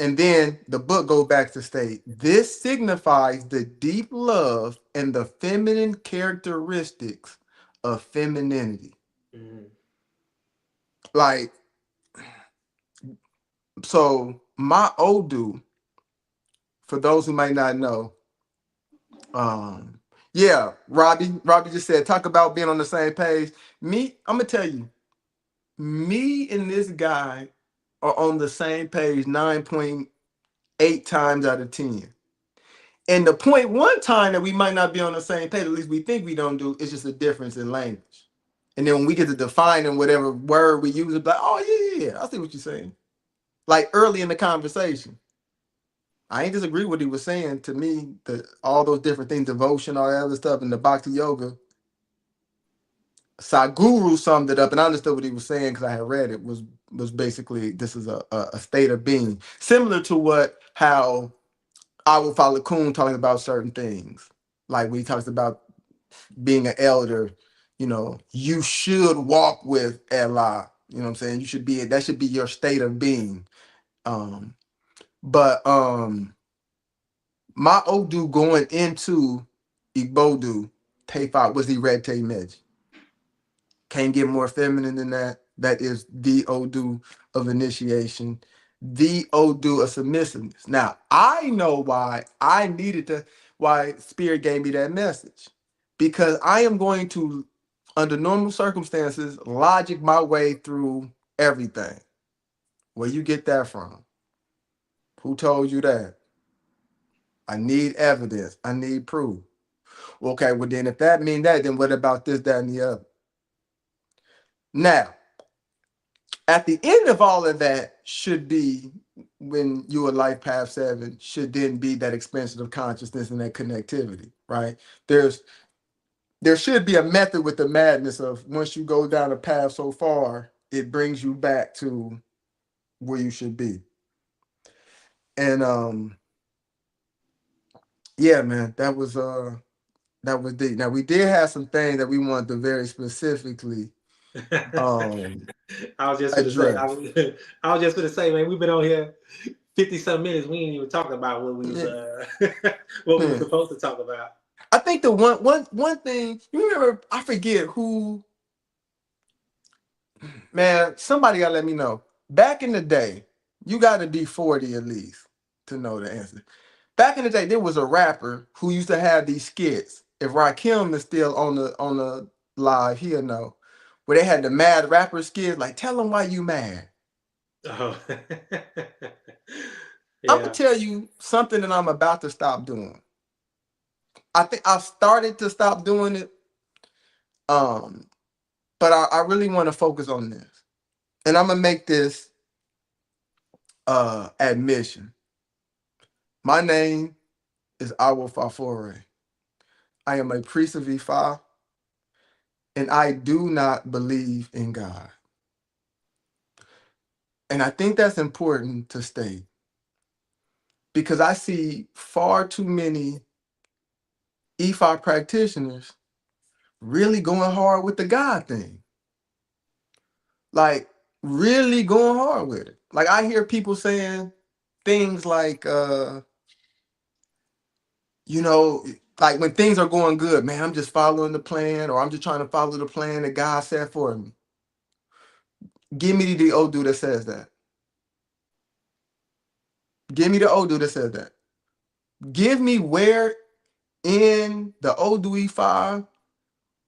And then the book goes back to state this signifies the deep love and the feminine characteristics of femininity. mm. Like, so my Odu, for those who might not know, um, yeah, Robbie just said, talk about being on the same page. Me, I'm gonna tell you, me and this guy are on the same page 9.8 times out of 10. And the point one time that we might not be on the same page, at least we think we don't do, is just a difference in language. And then when we get to defining whatever word we use, it's like, oh yeah, I see what you're saying. Like early in the conversation, I ain't disagree with what he was saying. To me, all those different things, devotion, all that other stuff, and the bhakti yoga, Sadhguru summed it up, and I understood what he was saying because I had read it. Was basically this is a state of being, similar to what how I will follow Kuhn talking about certain things, like when he talks about being an elder. You should walk with Allah. You know what I'm saying? You should be that should be your state of being. Um, but my Odu going into Igbodu Tefa was the Red Tay Medj. Can't get more feminine than that. That is the Odu of initiation, the Odu of submissiveness. Now, I know why Spirit gave me that message. Because I am going to, under normal circumstances, logic my way through everything. Where you get that from? Who told you that? I need evidence. I need proof. Okay, well then if that mean that, then what about this, that, and the other? Now, at the end of all of that should be when you are life path 7 should then be that expansion of consciousness and that connectivity, right? There should be a method with the madness of once you go down a path so far, it brings you back to where you should be. And yeah, man, that was deep. Now we did have some things that we wanted to very specifically um I was just gonna say, address. I was just gonna say, man, we've been on here 50 some minutes. We ain't even talking about what we was Yeah. what we were Yeah. supposed to talk about. I think the one thing you remember, I forget who, man, somebody gotta let me know. Back in the day, you gotta be 40 at least to know the answer. Back in the day, there was a rapper who used to have these skits. If Rakim is still on the live, he'll know. Where they had the mad rapper skits, like tell them why you mad. Oh. I'm gonna Yeah. tell you something that I'm about to stop doing. I think I started to stop doing it. Um, but I really want to focus on this. And I'm gonna make this admission. My name is Awo Fafore. I am a priest of Ifa, and I do not believe in God. And I think that's important to state because I see far too many Ifa practitioners really going hard with the God thing. Like, really going hard with it. Like, I hear people saying things like, you know, like when things are going good, man, I'm just following the plan, or I'm just trying to follow the plan that God set for me. Give me the Odu that says that. Give me the Odu that says that. Give me where in the Odu E5,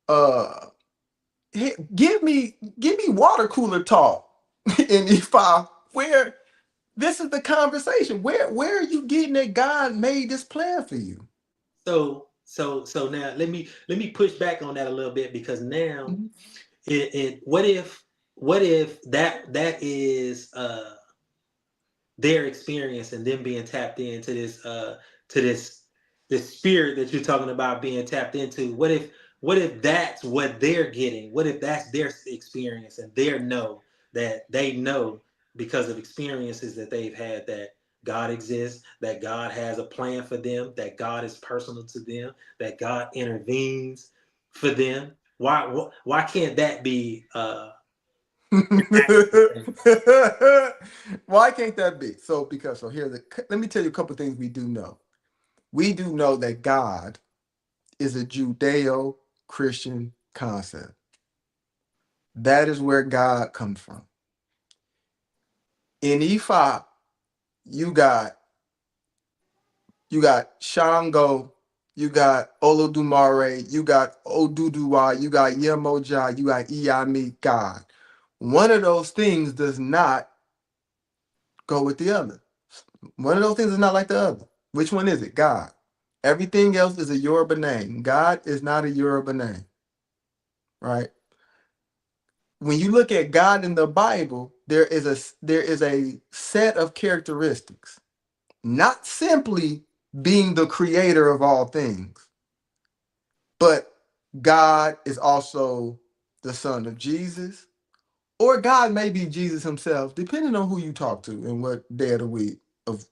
uh, give me water cooler talk in E5 where this is the conversation. Where are you getting that God made this plan for you? So now let me push back on that a little bit, because now Mhm. it what if that is their experience and them being tapped into this spirit that you're talking about being tapped into. What if that's what they're getting? What if that's their experience and they know because of experiences that they've had, that God exists, that God has a plan for them, that God is personal to them, that God intervenes for them? Why can't that be an actual thing? Why can't that be? So because so here let me tell you a couple things we do know. We do know that God is a Judeo-Christian concept. That is where God comes from. In Ifa, you got Shango, you got Olodumare, you got Oduduwa, you got Yemoja, you got Iyami, God. One of those things does not go with the other. One of those things is not like the other. Which one is it? God. Everything else is a Yoruba name. God is not a Yoruba name, right? When you look at God in the Bible, there is a set of characteristics, not simply being the creator of all things, but God is also the son of Jesus, or God may be Jesus himself, depending on who you talk to and what day of the week of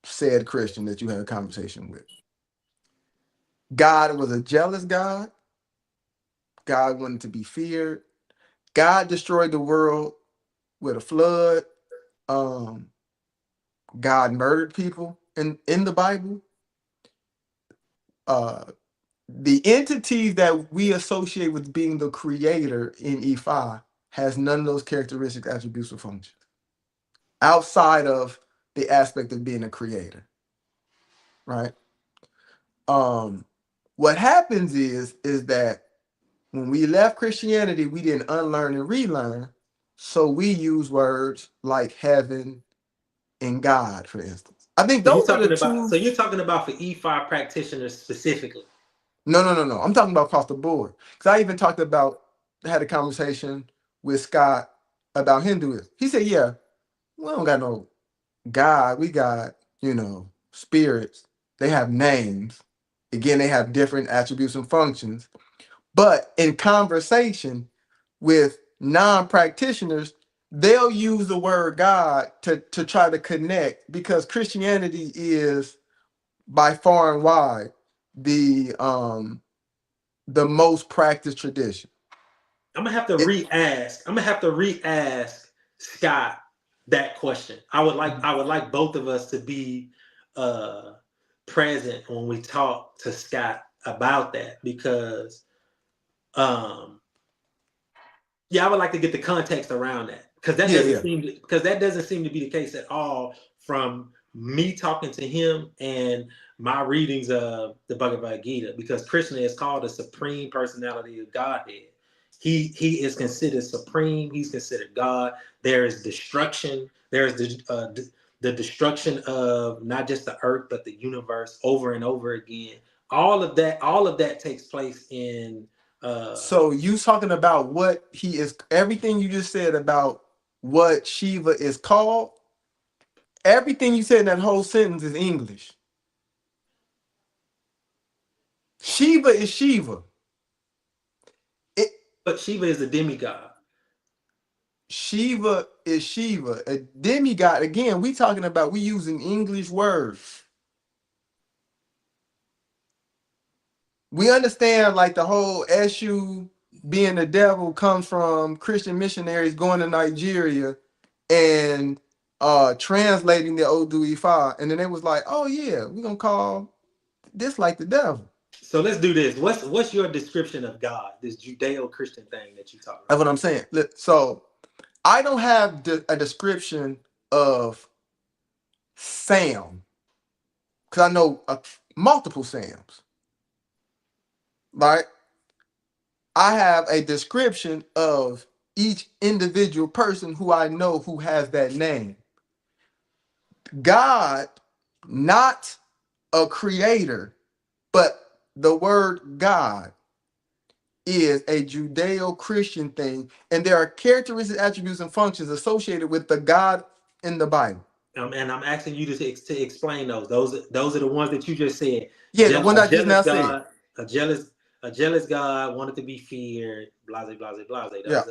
said Christian that you had a conversation with. God was a jealous God. God wanted to be feared. God destroyed the world with a flood. Um, God murdered people in the Bible. Uh, the entities that we associate with being the creator in E5 has none of those characteristics, attributes, or functions outside of the aspect of being a creator, right? Um, what happens is that when we left Christianity, we didn't unlearn and relearn. So we use words like heaven and God, for instance. I think So you're those are the talking about two. so you're talking about for E5 practitioners specifically. No, no, no, no. I'm talking about across the board. Because I even talked about, had a conversation with Scott about Hinduism. He said, yeah, we don't got no God. We got, spirits. They have names. Again, they have different attributes and functions. But in conversation with non-practitioners, they'll use the word God to try to connect because Christianity is by far and wide the most practiced tradition. It, I'm gonna have to re-ask Scott that question. I would like both of us to be uh present when we talk to Scott about that, because um yeah, I would like to get the context around that, because yeah, yeah. that doesn't seem to be the case at all from me talking to him and my readings of the Bhagavad Gita, because Krishna is called the supreme personality of Godhead. He is considered supreme. He's considered God. There is destruction. There is the destruction of not just the earth but the universe over and over again. All of that takes place in So you talking about what he is, everything you just said about what Shiva is called, everything you said in that whole sentence is English. Shiva is Shiva. It, But Shiva is a demigod. Shiva is Shiva. A demigod. Again, we talking about we using English words. We understand like the whole Eshu being the devil comes from Christian missionaries going to Nigeria and translating the Odu Ifa. And then they was like, oh yeah, we're gonna call this like the devil. So let's do this. What's your description of God? This Judeo-Christian thing that you talking That's what about? I'm saying. So I don't have a description of Sam because I know multiple Sams, right? I have a description of each individual person who I know who has that name. God, not a creator, but the word God is a Judeo-Christian thing, and there are characteristics, attributes, and functions associated with the God in the Bible. And I'm asking you to explain those. Those are the ones that you just said. Yeah, the one A I just jealous now said. God, a jealous God wanted to be feared. Blase, blase, blase. Yeah,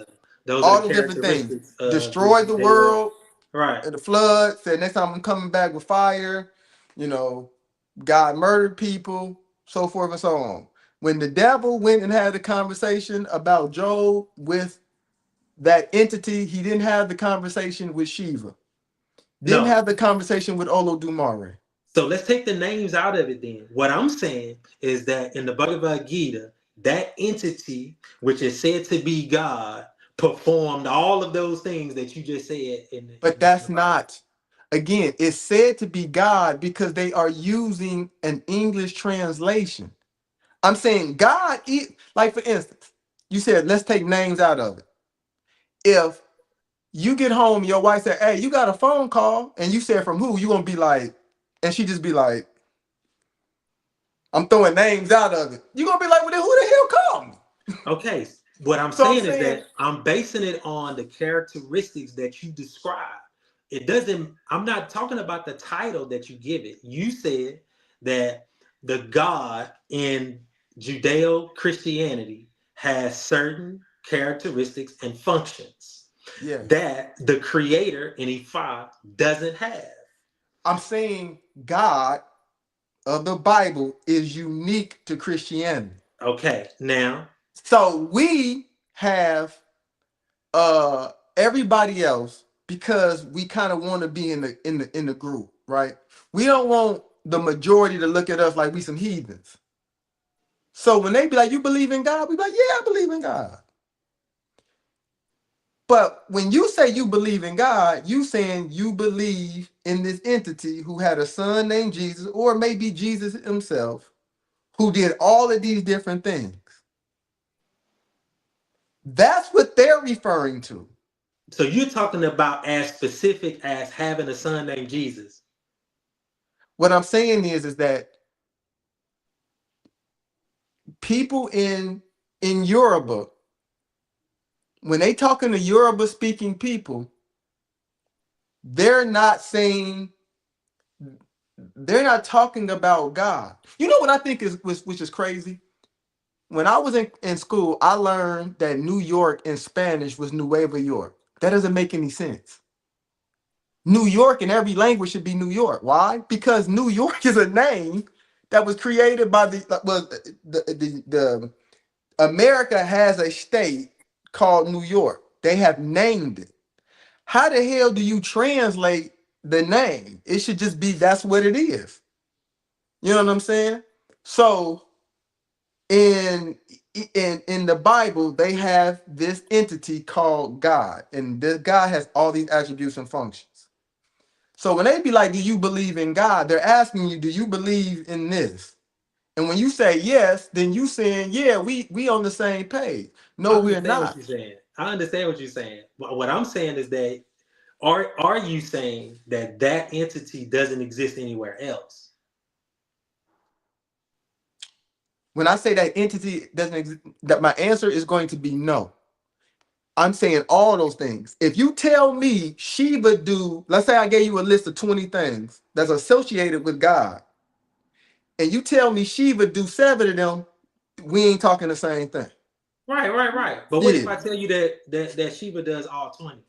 Those are the all those different things. characteristics of this Destroyed the Judeo. world Right. at the flood. Said next time I'm coming back with fire. You know, God murdered people, so forth and so on. When the devil went and had a conversation about Job with that entity, he didn't have the conversation with Shiva. Didn't No. have the conversation with Olodumare. So let's take the names out of it then. What I'm saying is that in the Bhagavad Gita, that entity, which is said to be God, performed all of those things that you just said But in that's the Bible. not. Again, it's said to be God because they are using an English translation. I'm saying God, like for instance, you said, let's take names out of it. If you get home, your wife said, hey, you got a phone call, and you said from who, you gonna be like, and she just be like, I'm throwing names out of it. You gonna be like, well, then who the hell called me? Okay, what I'm So I'm saying is saying, that I'm basing it on the characteristics that you describe. It doesn't, I'm not talking about the title that you give it. You said that the God in Judeo Christianity has certain characteristics and functions yes, that the creator in Ifa doesn't have. I'm saying God of the Bible is unique to Christianity. Okay, now, So we have everybody else because we kind of want to be in the group, right? We don't want the majority to look at us like we some heathens. So when they be like, "You believe in God?" We be like, "Yeah, I believe in God." But when you say you believe in God, you saying you believe in this entity who had a son named Jesus, or maybe Jesus himself, who did all of these different things. That's what they're referring to. so you're talking about as specific as having a son named Jesus. What I'm saying is that people in Yoruba, when they talking to Yoruba speaking people, they're not saying they're not talking about God. You know what I think is which is crazy? When I was in school, I learned that New York in Spanish was Nueva York. That doesn't make any sense. New York in every language should be New York. Why? Because New York is a name that was created by the America has a state called New York. They have named it. How the hell do you translate the name? It should just be that's what it is. You know what I'm saying? So in in the Bible, they have this entity called God, and this God has all these attributes and functions. So when they be like, "Do you believe in God?" They're asking you, "Do you believe in this?" And when you say yes, then you saying, "Yeah, we on the same page." I No, we're understand what not. you're saying. I understand what you're saying. What I'm saying is that are you saying that that entity doesn't exist anywhere else? When I say that entity doesn't exist, that my answer is going to be no. I'm saying all those things. If you tell me Shiva do, let's say I gave you a list of 20 things that's associated with God, and you tell me Shiva do 7 of them, we ain't talking the same thing. Right. But what if Yeah. I tell you that Shiva does all 20?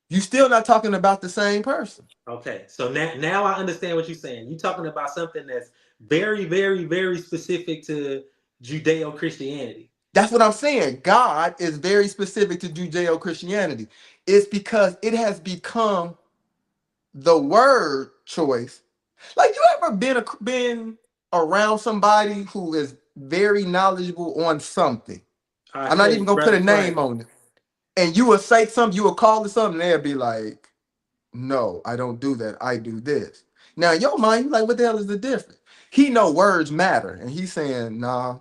You still not talking about the same person. Okay, so now I understand what you're saying. You're talking about something that's very, very, very specific to Judeo Christianity. That's what I'm saying. God is very specific to Judeo Christianity. It's because it has become the word choice. Like, you ever been around somebody who is very knowledgeable on something? I I'm not tell even you, gonna put a brother, name right? on it. And you will say something, you will call it something, they'll be like, no, I don't do that. I do this. Now, in your mind, you like, what the hell is the difference? He know words matter, and he's saying, nah,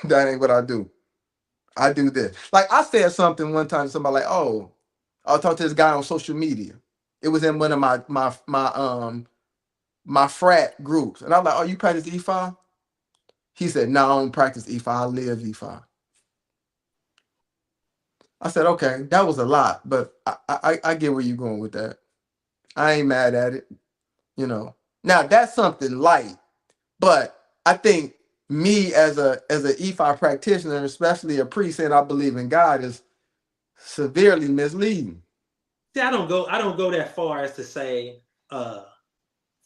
that ain't what I do. I do this. Like, I said something one time to somebody like, oh, I'll talk to this guy on social media. It was in one of my frat groups. And I'm like, oh, you practice E5? He said, no, I don't practice E5. I live E5. I said, okay, that was a lot, but I get where you're going with that. I ain't mad at it, you know. Now that's something light, but I think me as a E5 practitioner, especially a priest saying I believe in God, is severely misleading. See, I don't go that far as to say, uh,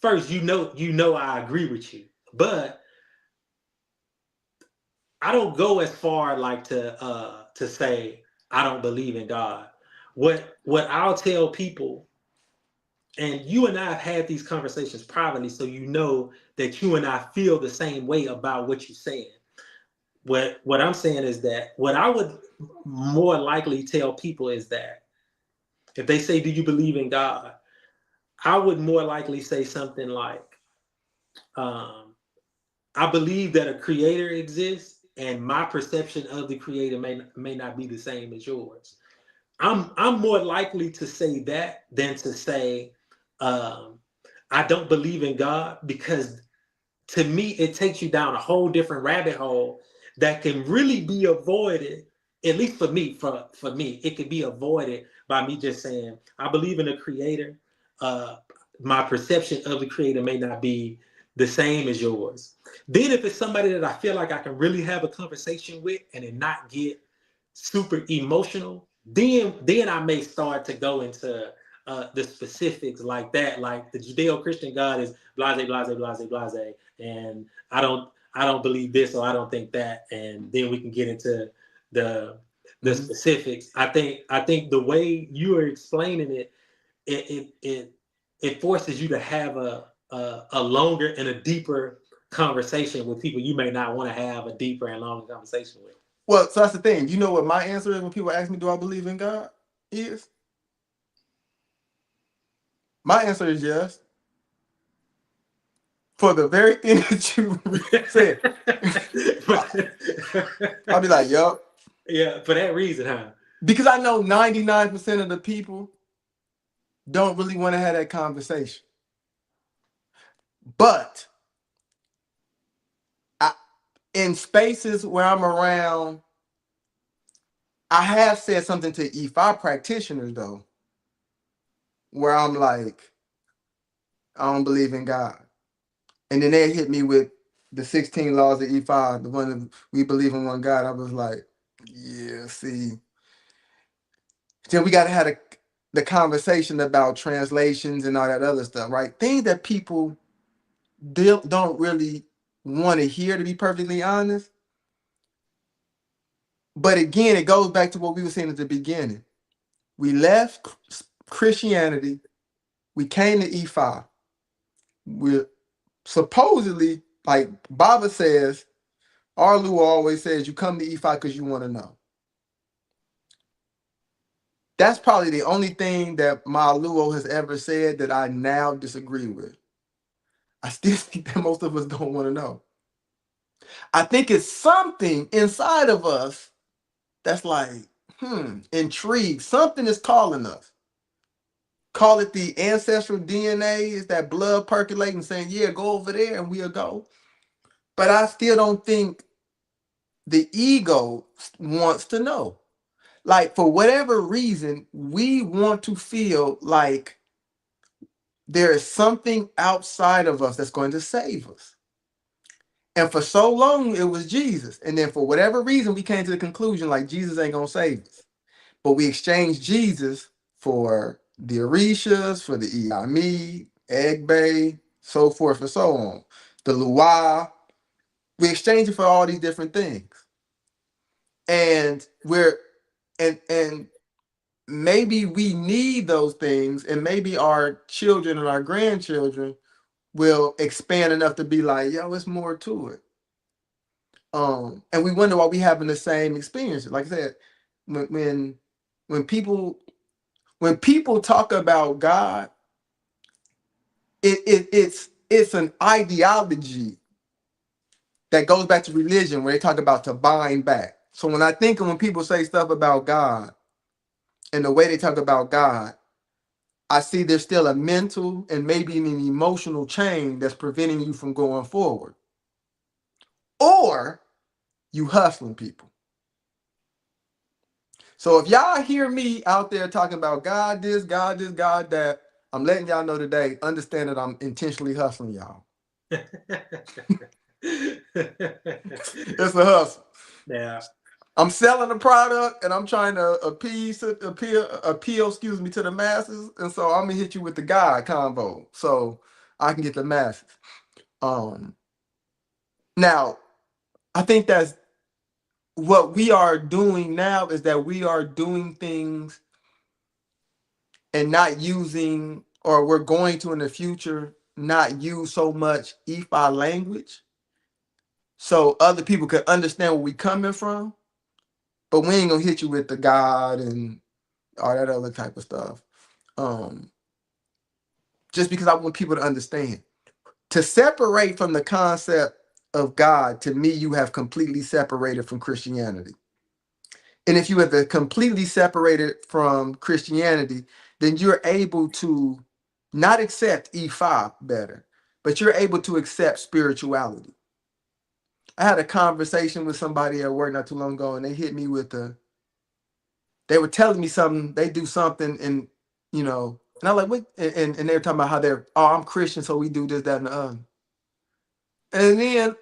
first, I agree with you, but I don't go as far like to say I don't believe in God. What I'll tell people, and you and I have had these conversations privately, so you know that you and I feel the same way about what you're saying. What I'm saying is that what I would more likely tell people is that if they say, "Do you believe in God?" I would more likely say something like, um, "I believe that a creator exists, and my perception of the creator may not be the same as yours." I'm more likely to say that than to say, um, "I don't believe in God," because to me it takes you down a whole different rabbit hole that can really be avoided. At least for me it could be avoided by me just saying I believe in a creator. uh, my perception of the creator may not be the same as yours. Then if it's somebody that I feel like I can really have a conversation with and it not get super emotional, then I may start to go into the specifics like that. Like the Judeo-Christian God is blase, blase, blase, blase, and I don't believe this or I don't think that, and then we can get into the the Mhm. specifics. I think the way you are explaining it, it forces you to have a longer and a deeper conversation with people you may not want to have a deeper and longer conversation with. Well, so that's the thing. You know what my answer is when people ask me, do I believe in God? Is my answer is yes. For the very thing that you said. I'll be like, yup. Yeah, for that reason, huh? Because I know 99% of the people don't really want to have that conversation. But I, in spaces where I'm around, I have said something to E5 practitioners though, where I'm like, I don't believe in God. And then they hit me with the 16 laws of E5, the one that we believe in one God. I was like, yeah, see. Then we got to have the conversation about translations and all that other stuff, right? Things that people don't really want to hear, to be perfectly honest. But again, it goes back to what we were saying at the beginning. We left Christianity, we came to E5. We're supposedly, like Baba says, Arlu always says, you come to E5 because you want to know. That's probably the only thing that Maluo has ever said that I now disagree with. I still think that most of us don't want to know. I think it's something inside of us that's like, intrigued. Something is calling us. Call it the ancestral DNA, is that blood percolating, saying, yeah, go over there and we'll go. But I still don't think the ego wants to know. Like, for whatever reason, we want to feel like there is something outside of us that's going to save us. And for so long, it was Jesus. And then for whatever reason, we came to the conclusion like Jesus ain't going to save us. But we exchanged Jesus for the Orishas, for the Iami, Egbe, so forth and so on. The Luau. We exchanged it for all these different things. And and maybe we need those things, and maybe our children and our grandchildren will expand enough to be like, yo, it's more to it. And we wonder why we having the same experiences. Like I said, when when when people when people talk about God, it's an ideology that goes back to religion where they talk about to bind back. So when I think of when people say stuff about God and the way they talk about God, I see there's still a mental and maybe an emotional chain that's preventing you from going forward. Or you hustling people. So if y'all hear me out there talking about God this, God this, God that, I'm letting y'all know today, understand that I'm intentionally hustling y'all. It's a hustle. Yeah. I'm selling a product and I'm trying to appeal, excuse me, to the masses. And so I'm gonna hit you with the God combo so I can get the masses. Um Now, I think that's what we are doing now is that we are doing things and not using, or we're going to in the future, not use so much EFI language so other people can understand where we coming from. But we ain't gonna hit you with the God and all that other type of stuff. Um, just because I want people to understand. To separate from the concept of God, to me, you have completely separated from Christianity. And if you have completely separated from Christianity, then you're able to not accept E5 better, but you're able to accept spirituality. I had a conversation with somebody at work not too long ago, and they hit me with they were telling me something, they do something, and and I'm like, what? And they were talking about how I'm Christian, so we do this, that, and the other. And then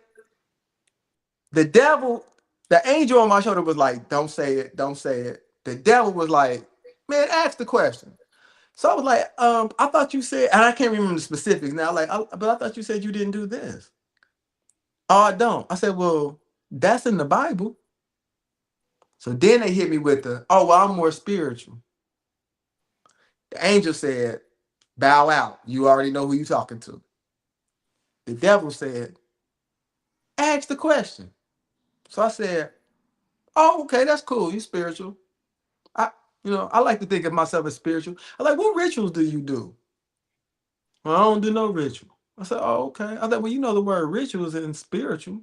the devil, the angel on my shoulder was like, don't say it, don't say it. The devil was like, man, ask the question. So I was like, I thought you said, and I can't remember the specifics now, but I thought you said you didn't do this. Oh, I don't. I said, well, that's in the Bible. So then they hit me with oh, well, I'm more spiritual. The angel said, bow out. You already know who you're talking to. The devil said, ask the question. So I said, oh, okay, that's cool. You spiritual. I, I like to think of myself as spiritual. I like, what rituals do you do? Well, I don't do no ritual. I said, oh, okay. I thought, well, the word rituals and spiritual.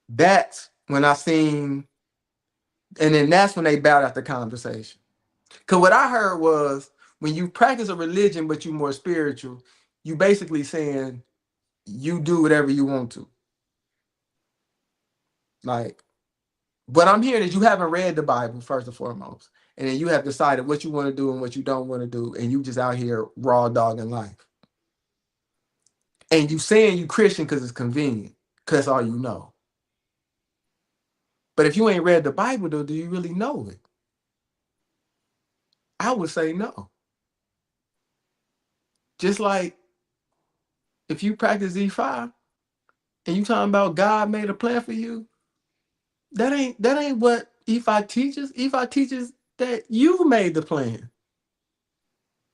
That's when I seen, and then that's when they bowed out the conversation. Because what I heard was when you practice a religion, but you're more spiritual, you basically saying you do whatever you want to. Like, what I'm hearing is you haven't read the Bible, first and foremost. And then you have decided what you want to do and what you don't want to do. And you just out here raw dogging life. And you saying you Christian because it's convenient, because all you know. But if you ain't read the Bible, though, do you really know it? I would say no. Just like if you practice E5 and you talking about God made a plan for you, that ain't what E5 teaches. E5 teaches that you made the plan.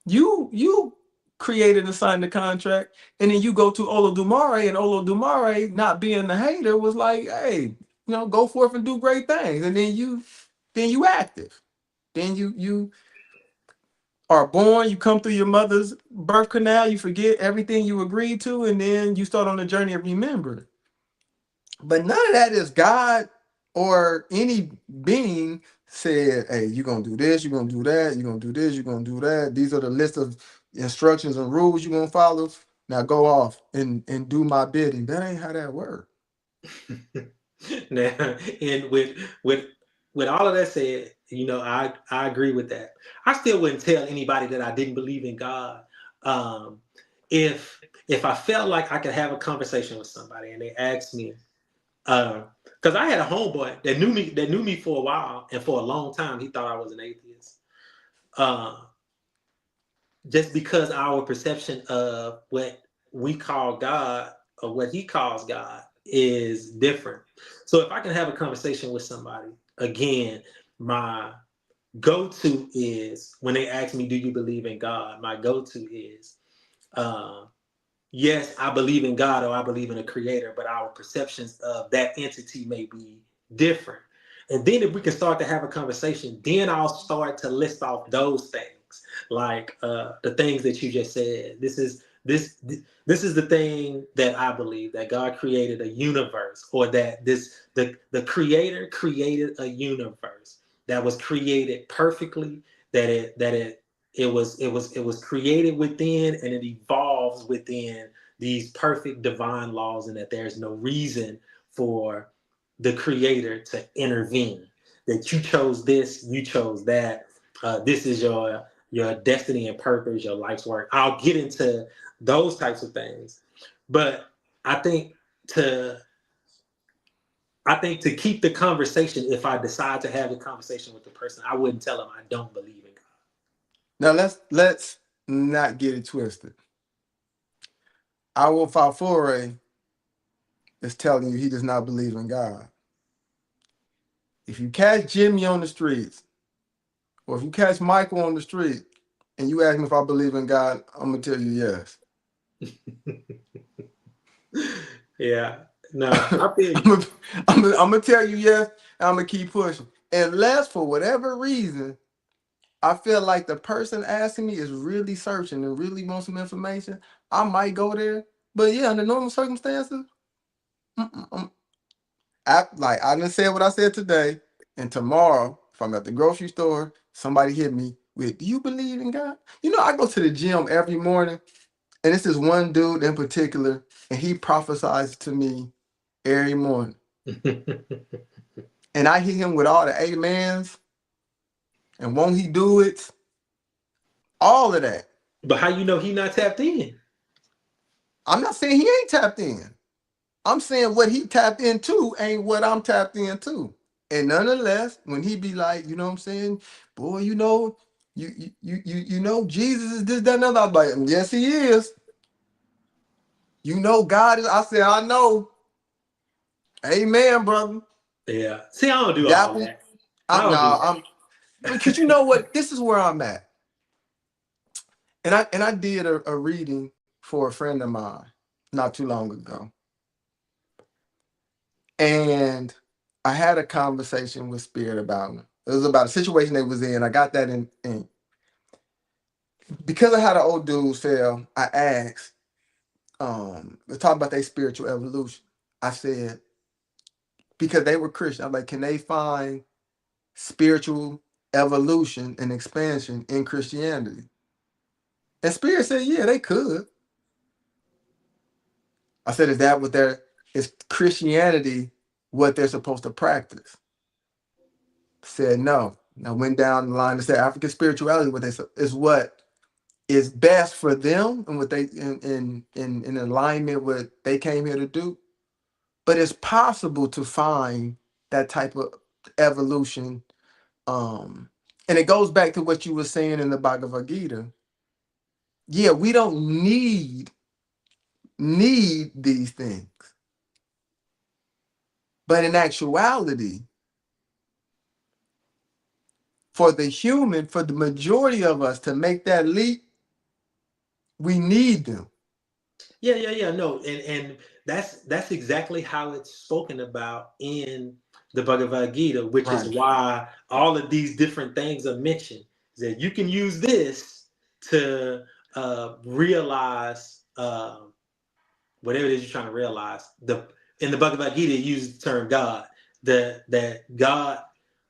You created and signed the contract, and then you go to Olodumare, and Olodumare, not being the hater, was like, hey, go forth and do great things. And then you active. Then you are born, you come through your mother's birth canal, you forget everything you agreed to, and then you start on the journey of remembering. But none of that is God or any being said, hey, you're going to do this, you're going to do that, you're going to do this, you're going to do that. These are the list of instructions and rules you're going to follow. Now go off and do my bidding. That ain't how that works. Now, and with all of that said, I agree with that. I still wouldn't tell anybody that I didn't believe in God. If if I felt like I could have a conversation with somebody and they asked me, because I had a homeboy that knew me for a while, and for a long time he thought I was an atheist. Uh, just because our perception of what we call God or what he calls God is different. So if I can have a conversation with somebody, again, my go-to is when they ask me, do you believe in God? My go-to is, uh, yes, I believe in God or I believe in a creator, but our perceptions of that entity may be different. And then if we can start to have a conversation, then I'll start to list off those things, like the things that you just said. This is the thing that I believe, that God created a universe, or that the creator created a universe that was created perfectly, it was created within, and it evolves within these perfect divine laws, and that there's no reason for the creator to intervene. That you chose this, you chose that. This is your destiny and purpose, your life's work. I'll get into those types of things, but I think to to keep the conversation, if I decide to have a conversation with the person, I wouldn't tell them I don't believe in God. Now let's not get it twisted. Our Fafore is telling you he does not believe in God. If you catch Jimmy on the streets, or if you catch Michael on the street, and you ask me if I believe in God, I'm gonna tell you yes. Yeah, no, I feel I'm you. gonna, I'm gonna tell you yes, and I'm gonna keep pushing. Unless for whatever reason, I feel like the person asking me is really searching and really wants some information, I might go there. But yeah, under normal circumstances, mm-mm, I done said what I said today, and tomorrow, if I'm at the grocery store, somebody hit me with, "Do you believe in God?" You know, I go to the gym every morning, and it's this one dude in particular, and he prophesies to me every morning. And I hit him with all the amens, and won't he do it? All of that. But how you know he not tapped in? I'm not saying he ain't tapped in. I'm saying what he tapped into ain't what I'm tapped into. And nonetheless, when he be like, you know what I'm saying, boy, you know, Jesus is this, that, and other. I was like, yes, he is. You know, God is. I said, I know. Amen, brother. Yeah. See, I don't do all Dapple. that. I I'm don't do nah, that. I'm because you know what? This is where I'm at. And I did a reading for a friend of mine not too long ago. And I had a conversation with Spirit about it. It was about a situation they was in. I got that in because I had an old dude fail. I asked, we're talking about their spiritual evolution. I said, because they were Christian, I'm like, can they find spiritual evolution and expansion in Christianity? And Spirit said, yeah, they could. I said, is that what is Christianity what they're supposed to practice? Said no. I went down the line and said African spirituality, what they is what is best for them and what they in alignment with what they came here to do. But it's possible to find that type of evolution. And it goes back to what you were saying in the Bhagavad Gita. Yeah, we don't need these things. But in actuality, for the human, for the majority of us to make that leap, we need them. Yeah. No, and that's exactly how it's spoken about in the Bhagavad Gita, which is Right. why all of these different things are mentioned. That you can use this to realize whatever it is you're trying to realize. In the Bhagavad Gita, it uses the term God. That God,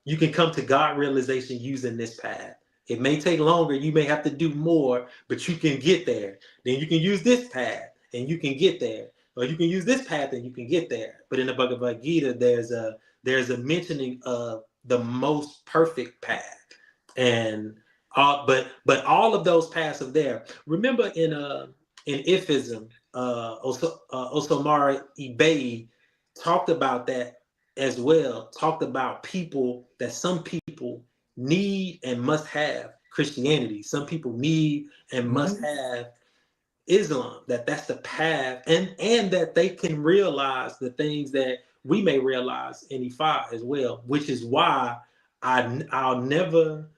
you can come to God realization using this path. It may take longer, you may have to do more, but you can get there. Then you can use this path and you can get there. Or you can use this path and you can get there. But in the Bhagavad Gita, there's a mentioning of the most perfect path. And but all of those paths are there. Remember in Ifism, Osomara Ibe talked about that as well. Talked about people that some people need and must have Christianity. Some people need and must Mhm. have Islam. That's the path, and that they can realize the things that we may realize in Ifa as well. Which is why I'll never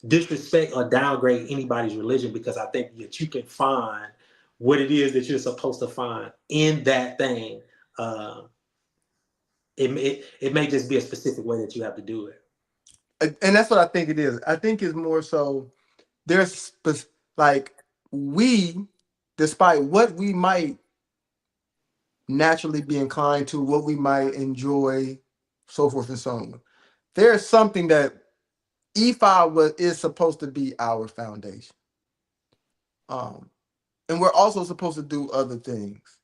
disrespect or downgrade anybody's religion, because I think that you can find what it is that you're supposed to find in that thing. Uh, it may just be a specific way that you have to do it. And that's what I think it is. I think it's more so there's like we, despite what we might naturally be inclined to, what we might enjoy, so forth and so on. There's something that EFI was is supposed to be our foundation. Um, and we're also supposed to do other things.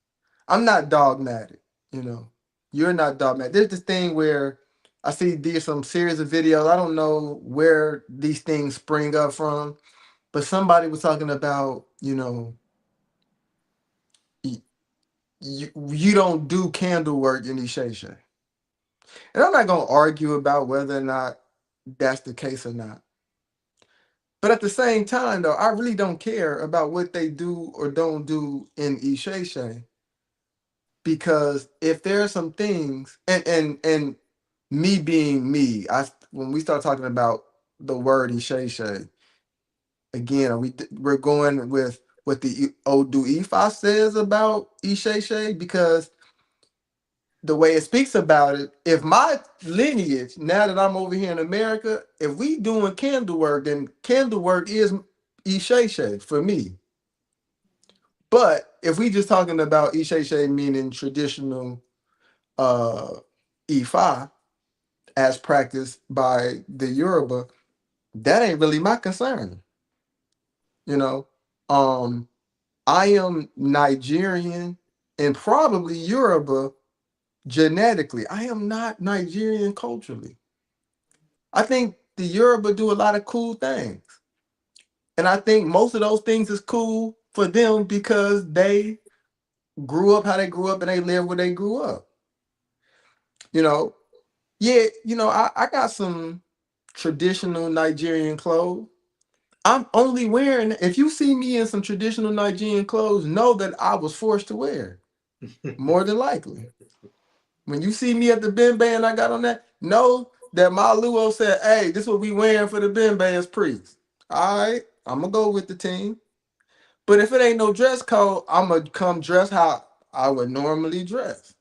I'm not dogmatic, you know. You're not dogmatic. There's this thing where I see there's some series of videos. I don't know where these things spring up from, but somebody was talking about, you don't do candle work in Ishesha. And I'm not gonna argue about whether or not that's the case or not. But at the same time, though, I really don't care about what they do or don't do in Ishesha, because if there are some things, and me being me, I when we start talking about the word Ishesha, again, we're going with what the Odu Ifa says about Ishesha, because the way it speaks about it, if my lineage, now that I'm over here in America, if we doing candle work, then candle work is Isheshe for me. But if we just talking about Isheshe meaning traditional uh Ifa as practiced by the Yoruba, that ain't really my concern. You know, um, I am Nigerian and probably Yoruba genetically. I am not Nigerian culturally. I think the Yoruba do a lot of cool things. And I think most of those things is cool for them because they grew up how they grew up and they live where they grew up. You know, yeah, I got some traditional Nigerian clothes. I'm only wearing, if you see me in some traditional Nigerian clothes, know that I was forced to wear, more than likely. When you see me at the Ben Bay and I got on that, know that my Luo said, hey, this is what we wearing for the Ben Bay as priest. All right, I'm gonna go with the team. But if it ain't no dress code, I'm gonna come dress how I would normally dress.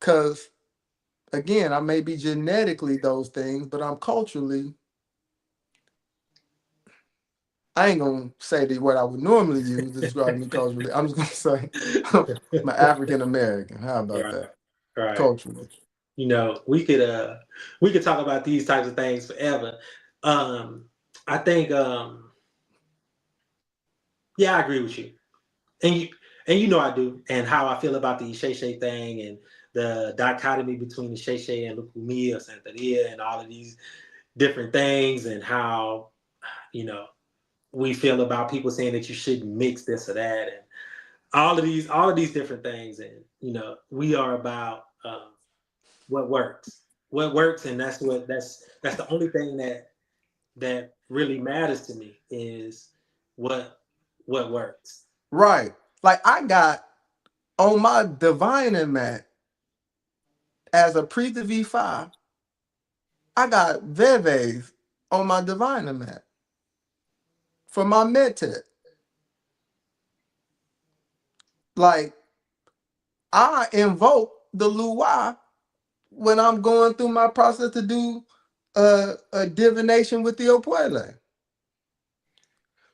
Cause again, I may be genetically those things, but I'm culturally, I ain't gonna say the word I would normally use to describe me culturally. I'm just gonna say I'm African American. How about Right, that? right. Culturally. We could talk about these types of things forever. I think yeah, I agree with you. And you know I do, and how I feel about the Isheshe thing and the dichotomy between the Isheshe and Lukumi or Santeria and all of these different things, and how you know we feel about people saying that you shouldn't mix this or that, and all of these different things. And we are about what works, and that's the only thing that really matters to me is what what works. Right. Like I got on my diviner mat as a priest of E5, I got Veves on my diviner mat for my med. Like I invoke the Luwa when I'm going through my process to do a divination with the Opuele.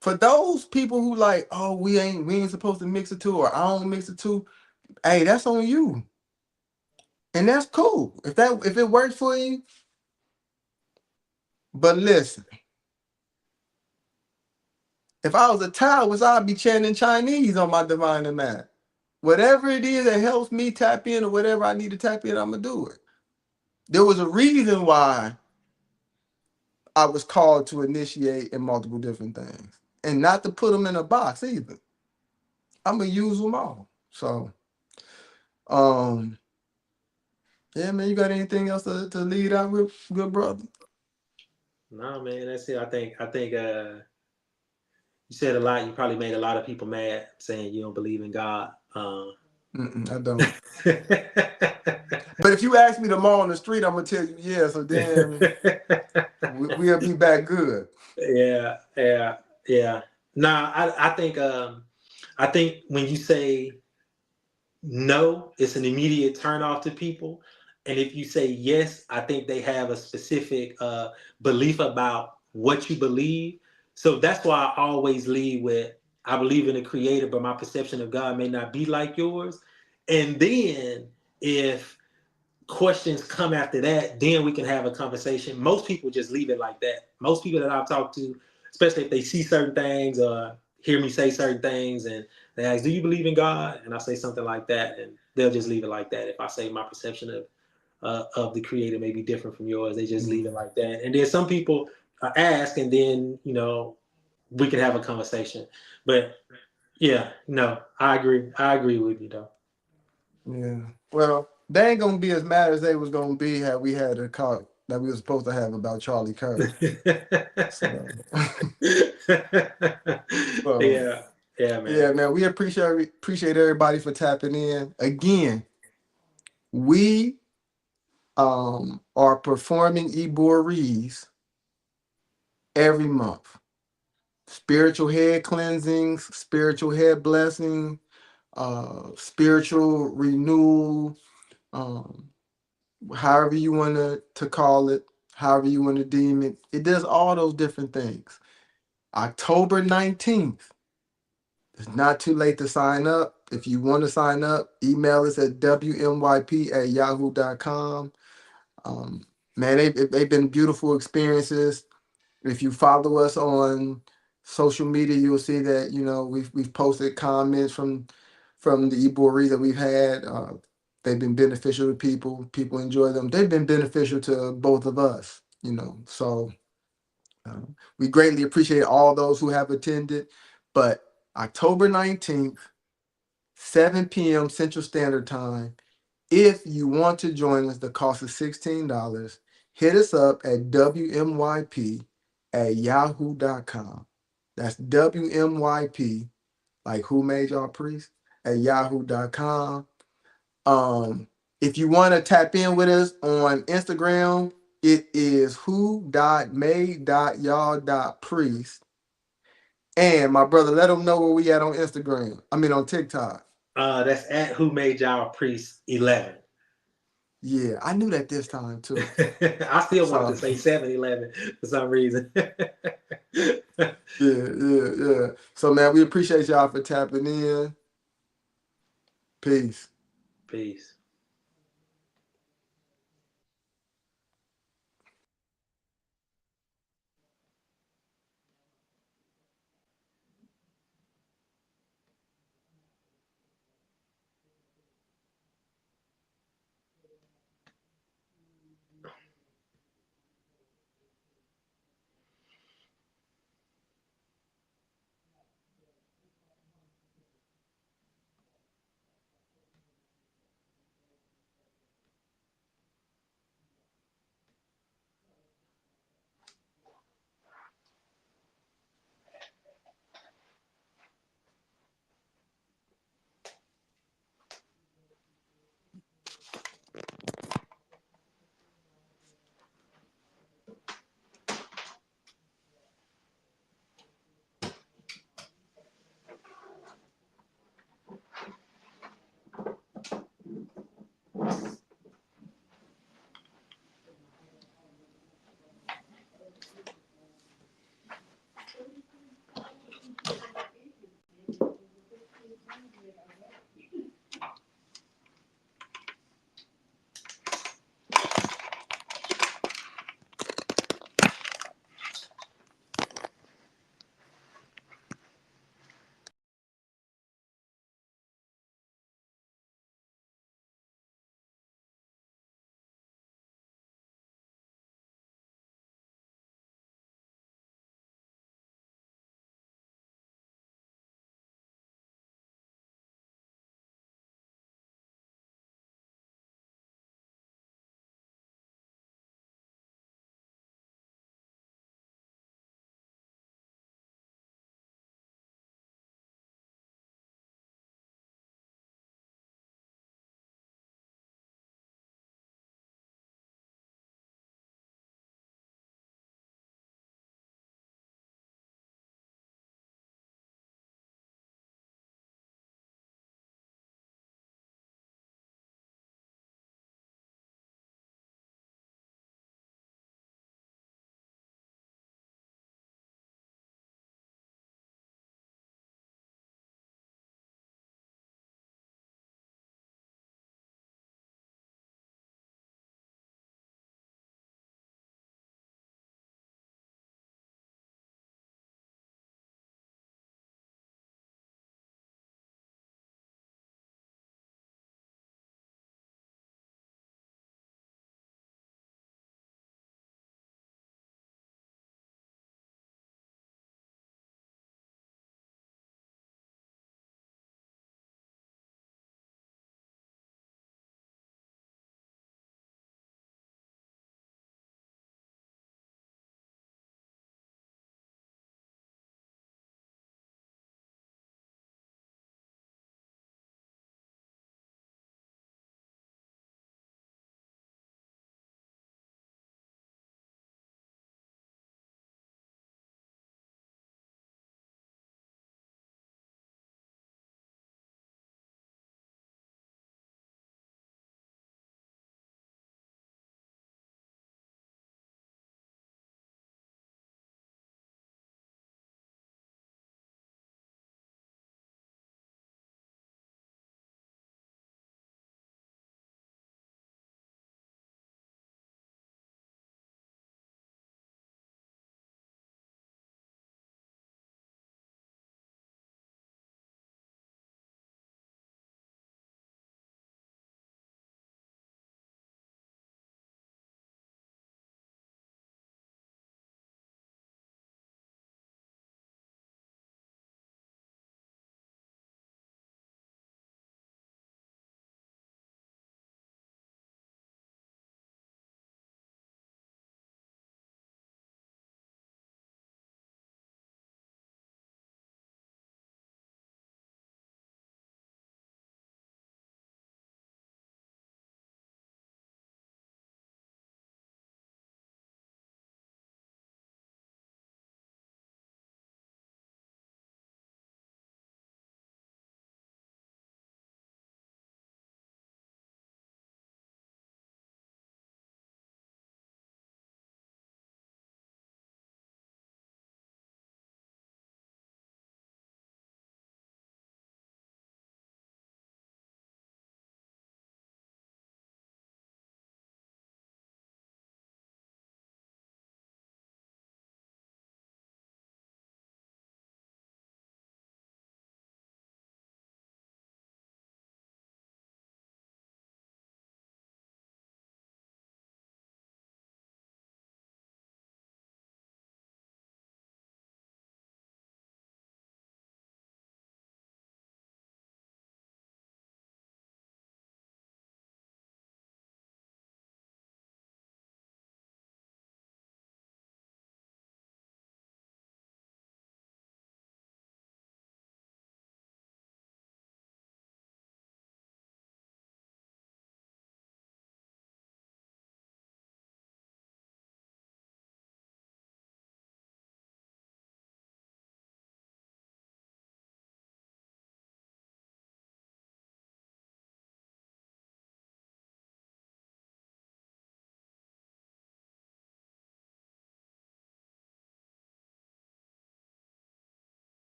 For those people who like, oh, we ain't supposed to mix the two, or I don't mix the two, hey, that's on you. And that's cool. If it works for you, but listen, if I was a Taoist, I'd be chanting Chinese on my divine mat. Whatever it is that helps me tap in or whatever I need to tap in, I'm gonna do it. There was a reason why I was called to initiate in multiple different things. And not to put them in a box either. I'm gonna use them all. So, um, yeah, man, you got anything else to lead out with, good brother? No, man, that's it. I think you said a lot. You probably made a lot of people mad saying you don't believe in God. I don't. But if you ask me tomorrow on the street, I'm gonna tell you yeah. So then we'll be back good. Yeah, yeah, yeah. Nah, I think when you say no, it's an immediate turn off to people. And if you say yes, I think they have a specific belief about what you believe. So that's why I always lead with I believe in the creator, but my perception of God may not be like yours. And then if questions come after that, then we can have a conversation. Most people just leave it like that. Most people that I've talked to, especially if they see certain things or hear me say certain things, and they ask, "Do you believe in God?" and I say something like that, and they'll just leave it like that. If I say my perception of the Creator may be different from yours, they just leave it like that. And then some people ask, and then we can have a conversation. But yeah, no, I agree. I agree with you though. Yeah. Well, they ain't gonna be as mad as they was gonna be had we had a talk that we were supposed to have about Charlie Kirk. So, so Yeah, yeah, man. yeah, man, we appreciate everybody for tapping in. Again, we are performing Ibories every month. Spiritual head cleansings, spiritual head blessing, spiritual renewal, um, however you want to call it, however you want to deem it. It does all those different things. October 19th. It's not too late to sign up. If you want to sign up, email us at wmyp@yahoo.com. Um, man, they've been beautiful experiences. If you follow us on social media, you'll see that we've posted comments from the Ibori that we've had. They've been beneficial to people. People enjoy them. They've been beneficial to both of us. So we greatly appreciate all those who have attended. But October 19th, 7 p.m. Central Standard Time. If you want to join us, the cost is $16. Hit us up at WMYP@yahoo.com. That's WMYP, like Who Made Y'all Priest, at yahoo.com. If you want to tap in with us on Instagram, it is who.made.y'all.priest. And my brother, let them know where we at on Instagram. I mean on TikTok. That's at Who Made Y'all Priest 11. Yeah, I knew that this time too. I still want to So say 7-11 for some reason. yeah. So man, we appreciate y'all for tapping in. Peace. Peace.